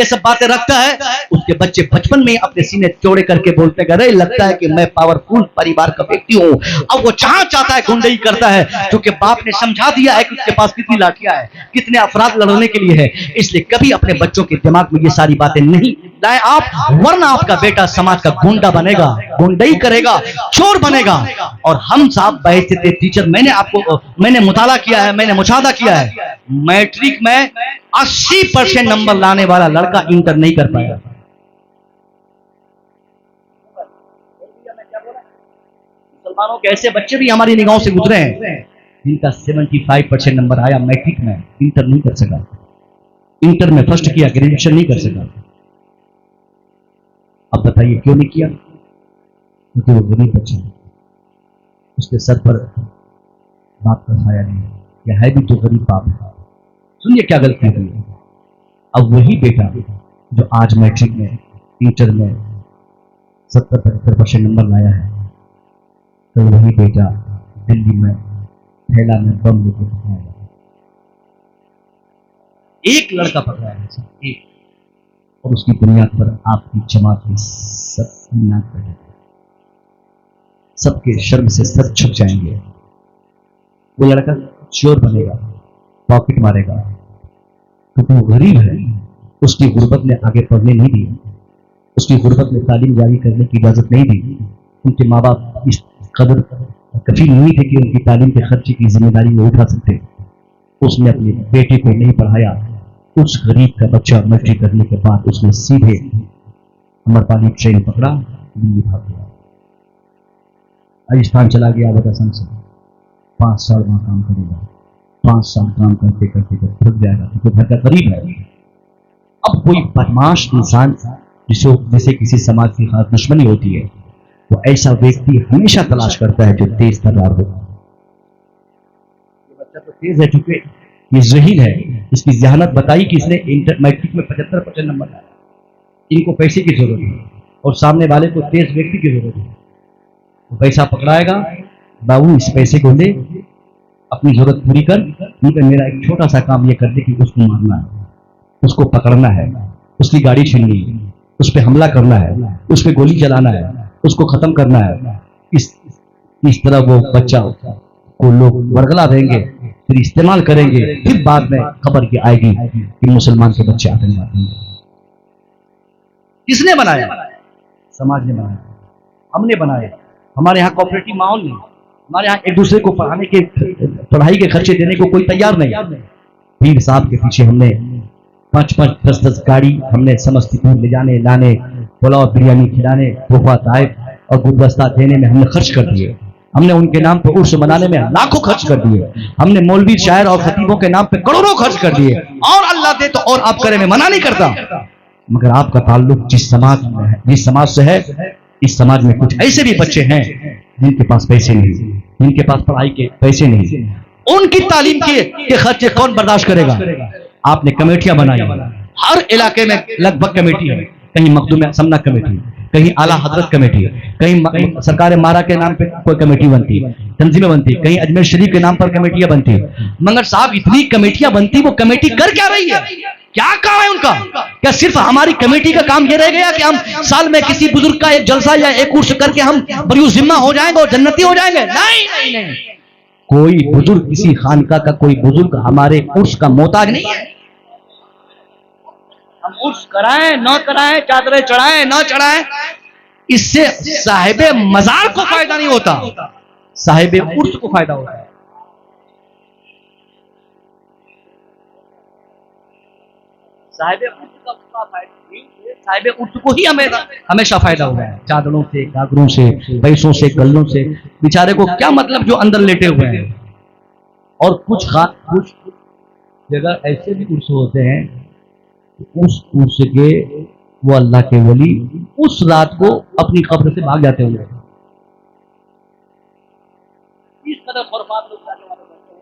सब बातें रखता है, उसके बच्चे बचपन में अपने सीने चौड़े करके बोलते हैं, लगता है कि मैं पावरफुल परिवार का व्यक्ति हूं। अब वो जहां चाहता है गुंडई करता है, क्योंकि बाप ने समझा दिया है कि उसके पास कितनी लाठियां है, कितने अपराध लड़ने के लिए है। इसलिए कभी अपने बच्चों के दिमाग में ये सारी बातें नहीं लाए आप, वरना आपका बेटा समाज का गुंडा बनेगा, गुंडई करेगा, चोर बनेगा। और हम साहब बैठते थे टीचर, मैंने मुताला किया है, मैंने मुशाहदा किया है, मैट्रिक में 80% नंबर लाने वाला लड़का इंटर नहीं कर पाया। मुसलमानों के ऐसे बच्चे भी हमारी निगाहों से गुजरे हैं जिनका 75% नंबर आया मैट्रिक में, इंटर नहीं कर सका, इंटर में फर्स्ट किया, ग्रेजुएशन नहीं कर सका। अब बताइए क्यों नहीं किया? क्योंकि वो गरीब बच्चा, उसके सर पर बाप का साया नहीं, या है भी तो गरीब बाप है। सुनिए क्या गलती हुई। अब वही बेटा जो आज मैट्रिक में, इंटर में 70-75% नंबर लाया है, तो वही बेटा दिल्ली में थैला में बम लेकर पकड़ाया, एक लड़का पकड़ाया है, एक और उसकी बुनियाद पर आपकी जमात की सब बुनियाद पर सबके शर्म से सब छुप जाएंगे। वो लड़का चोर बनेगा, पॉकेट मारेगा, क्योंकि वो गरीब है। उसकी गुर्बत ने आगे पढ़ने नहीं दिया, उसकी गुर्बत में तालीम जारी करने की इजाजत नहीं दी। उनके माँ बाप इस कदर कफील नहीं थे कि उनकी तालीम के खर्चे की जिम्मेदारी वो उठा सकते। उसने अपने बेटे को नहीं पढ़ाया। उस गरीब का बच्चा मैट्रिक करने के बाद उसने सीधे अमरपाली ट्रेन पकड़ा, दिल्ली भाग गया, राजस्थान चला गया। वदासन से 5 साल वहां काम करेगा। 5 साल काम करते करते जब थक जाएगा क्योंकि घर का गरीब है। अब कोई बदमाश इंसान जिसे किसी समाज की खास दुश्मनी होती है, तो ऐसा व्यक्ति हमेशा तलाश करता है जो तेज तर्रार हो। ये बच्चा तो तेज है, चूंकि ये ज़हीन है, इसकी जहानत बताई कि इसने मैट्रिक में 75% नंबर लाया। इनको पैसे की जरूरत है और सामने वाले को तेज व्यक्ति की जरूरत है। तो पैसा पकड़ाएगा, बाबू इस पैसे को ले, अपनी जरूरत पूरी कर, क्योंकि मेरा एक छोटा सा काम ये कर दे कि उसको मारना है, उसको पकड़ना है, उसकी गाड़ी छीननी है, उस पर हमला करना है, उस पर गोली चलाना है, उसको खत्म करना है। इस तरह वो बच्चा को लोग बरगला देंगे, फिर इस्तेमाल करेंगे, फिर बाद में खबर की आएगी कि मुसलमान के बच्चे आतंकवादी हैं। किसने बनाया? समाज ने बनाया, हमने बनाया। हमारे यहाँ कोऑपरेटिव माहौल नहीं, हमारे यहाँ एक दूसरे को पढ़ाई के खर्चे देने को कोई तैयार नहीं। पीर साहब के पीछे हमने 5-5, 10-10 गाड़ी हमने समस्तीपुर ले जाने लाने, पुलाव बिरयानी खिलाने, तोहफा ताइफ और गुलदस्ता देने में हमने खर्च कर दिए। हमने उनके नाम पर उर्स मनाने में लाखों खर्च कर दिए। हमने मौलवी शायर और खतीबों के नाम पे करोड़ों खर्च कर दिए। और अल्लाह दे तो और आप करें, मैं मना नहीं करता, मगर आपका ताल्लुक जिस समाज में है, जिस समाज से है, इस समाज में कुछ ऐसे भी बच्चे हैं जिनके पास पैसे नहीं, जिनके पास पढ़ाई के पैसे नहीं, उनकी तालीम के खर्चे कौन बर्दाश्त करेगा? आपने कमेटियां बनाई, हर इलाके में लगभग कमेटी है। कहीं मखदूम समना कमेटी, कहीं आला हजरत कमेटी, कहीं सरकार मारा के नाम पे कोई कमेटी बनती, तंजीमें बनती, कहीं अजमेर शरीफ के नाम पर कमेटियां बनती। मगर साहब इतनी कमेटियां बनती, वो कमेटी कर क्या रही है? क्या काम है उनका? क्या सिर्फ हमारी कमेटी का काम ये रह गया कि हम साल में किसी बुजुर्ग का एक जलसा या एक उर्स करके हम बरियो जिम्मा हो जाएंगे और जन्नती हो जाएंगे? नहीं नहीं नहीं, कोई बुजुर्ग, किसी खानका का कोई बुजुर्ग हमारे उर्स का मोहताज नहीं है। हम उर्स कराएं न कराएं, चादरें चढ़ाएं न चढ़ाएं, इससे साहिबे मजार को फायदा नहीं होता, साहिबे उर्स को फायदा होता है। साहिबे उर्स का फायदा, साहिबे उर्स को ही हमेशा फायदा होगा। चादरों से, गागरों से, पैसों से, गल्लों से बेचारे को क्या मतलब जो अंदर लेटे हुए हैं। और कुछ जगह ऐसे भी उर्स होते हैं, उस उर्स के वो अल्लाह के वली उस रात को अपनी कब्र से भाग जाते होंगे। इस कदर खुरफात लोग जाने वाले बनते हैं,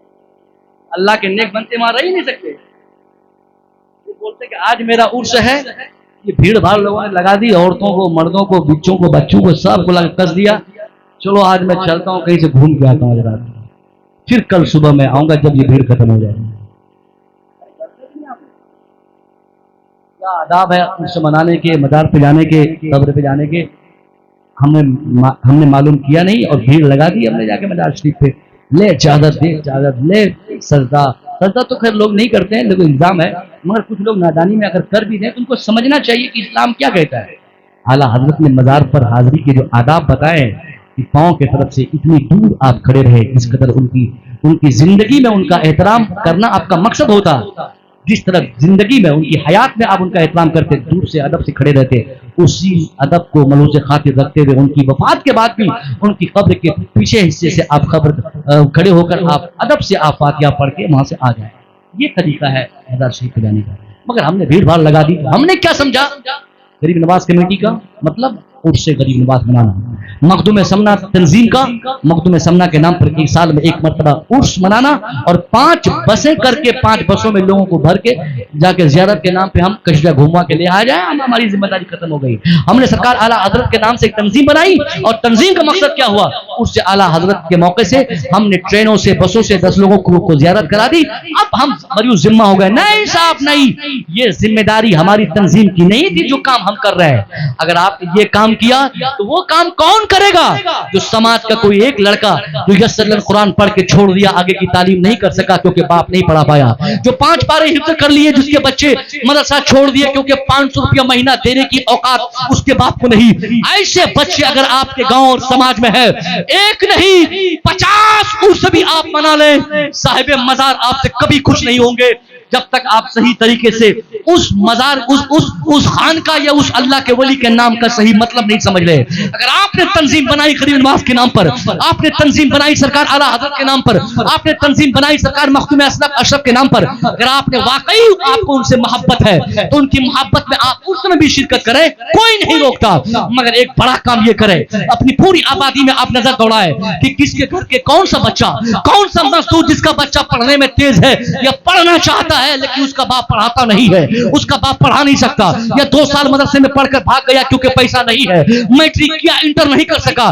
अल्लाह के नेक बनते वहां रह ही नहीं सकते। ये बोलते कि आज मेरा उर्स है, ये भीड़ भाड़ लोगों ने लगा दी, औरतों को, मर्दों को, बिच्चों को, बच्चों को, सबको लगा कस दिया। चलो आज मैं चलता हूँ, कहीं से घूम के आता हूँ रात, फिर कल सुबह मैं आऊंगा जब ये भीड़ खत्म हो जाएगी। क्या आदाब है उर्स मनाने के, मजार पे जाने के, कब्र पे जाने के? हमने मालूम किया नहीं और भीड़ लगा दी हमने जाके मजार शरीफ पे। ले चादर दे, चादर ले, सजदा तो खैर लोग नहीं करते हैं, लेकिन इल्जाम है। मगर कुछ लोग नादानी में अगर कर भी दें तो उनको समझना चाहिए कि इस्लाम क्या कहता है। आला हजरत ने मजार पर हाजिरी के जो आदाब बताए कि पाँव के तरफ से इतनी दूर आप खड़े रहे, इस कदर उनकी जिंदगी में उनका एहतराम करना आपका मकसद होता। जिस तरह जिंदगी में, उनकी हयात में आप उनका एहतराम करते, दूर से अदब से खड़े रहते, उसी अदब को मलूज़ खातिर रखते हुए उनकी वफात के बाद भी उनकी कब्र के पीछे हिस्से से आप खड़े होकर आप अदब से आप फातिहा पढ़ के वहां से आ जाए। ये तरीका है मजार शरीफ पे जाने का। मगर हमने भीड़ भाड़ लगा दी। हमने क्या समझा? गरीब नवाज कमेटी का मतलब उर्स से गरीब नवाज मनाना, मखदूम समना तंजीम का मखदूम समना के नाम पर एक साल में एक मरतबा उर्स मनाना और 5 बसें करके 5 बसों में लोगों को भर के जाके ज़ियारत के नाम पे हम कश्मीर घुमा के ले आ जाए। हमारी जिम्मेदारी खत्म हो गई। हमने सरकार आला हजरत के नाम से एक तंजीम बनाई और तंजीम का मकसद क्या हुआ? उससे आला हजरत के मौके से हमने ट्रेनों से, बसों से 10 लोगों को जियारत करा दी। अब हम मरियूज जिम्मा हो गए। नहीं साहब नहीं, ये जिम्मेदारी हमारी तंजीम की नहीं थी जो काम हम कर रहे हैं। अगर आपने ये काम किया तो वो काम कौन करेगा? जो समाज का कोई एक लड़का जो यस्सर कुरान पढ़ के छोड़ दिया, आगे की तालीम नहीं कर सका क्योंकि बाप नहीं पढ़ा पाया, जो 5 पारे हिफ्ज़ कर लिए, जिसके बच्चे मदरसा छोड़ दिए क्योंकि 500 रुपया महीना देने की औकात उसके बाप को नहीं, ऐसे बच्चे अगर आपके गांव और समाज में है, एक नहीं 50 उर्स भी आप मना लें, साहिब मजार आपसे कभी खुश नहीं होंगे जब तक आप सही तरीके से उस मजार उस खान का या उस अल्लाह के वली के नाम का सही मतलब नहीं समझ रहे। अगर आपने तंजीम बनाई गरीब नवाज के नाम पर, आपने तंजीम बनाई सरकार आला हजरत के नाम पर, आपने तंजीम बनाई सरकार मखदूम अशरफ के नाम पर, अगर आपने वाकई आपको उनसे मोहब्बत है तो उनकी मोहब्बत में आप उसमें भी शिरकत करें, कोई नहीं रोकता। मगर एक बड़ा काम ये करें, अपनी पूरी आबादी में आप नजर दौड़ाएं कि किसके घर के कौन सा बच्चा, कौन सा मजदूर जिसका बच्चा पढ़ने में तेज है या पढ़ना चाहता है लेकिन उसका बाप पढ़ाता नहीं है, उसका बाप पढ़ा नहीं सकता, या 2 साल मदरसे में पढ़कर भाग गया क्योंकि पैसा नहीं है, मैट्रिक या इंटर नहीं कर सका।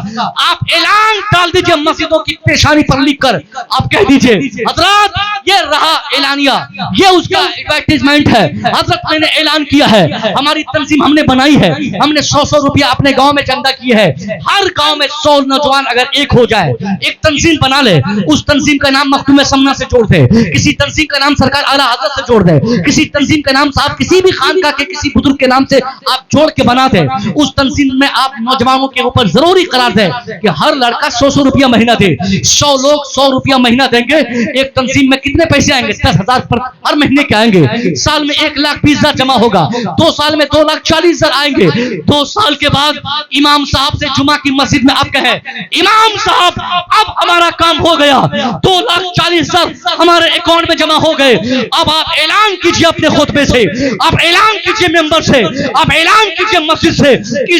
आप ऐलान डाल दीजिए मस्जिदों की पेशानी पर लिखकर, आप कह दीजिए हजरत ये रहा ऐलानिया, ये उसका एडवर्टाइजमेंट है, हजरत मैंने ऐलान किया है, हमारी तंजीम हमने बनाई है, हमने 100 रुपया अपने गांव में चंदा किए है। हर गांव में 100 नौजवान अगर एक हो जाए, एक तंजीम बना ले, उस तंजीम का नाम मखदूम समना से जोड़ दे, किसी तंजीम का नाम सरकार आला हजरत से जोड़ दे, किसी तंजीम का नाम साहब किसी भी खानका के किसी बुजुर्ग के नाम से आप जोड़ के बना दे, उस तंजीम में आप नौजवानों के ऊपर जरूरी करार दे कि हर लड़का 100 रुपया महीना दे। 100 लोग 100 रुपया महीना देंगे, एक तंजीम में कितने पैसे आएंगे? 10,000 पर हर महीने के आएंगे। साल में 1,20,000 जमा होगा, 2 साल में 2,40,000 आएंगे। 2 साल के बाद इमाम साहब से जुमा की मस्जिद में आप कहें, इमाम साहब अब हमारा काम हो गया, 2,40,000 हमारे अकाउंट में जमा हो गए। अब आप ऐलान कीजिए अपने खुतबे से, आप ऐलान कीजिए मेंबर से, आप ऐलान कीजिए मस्जिद से कि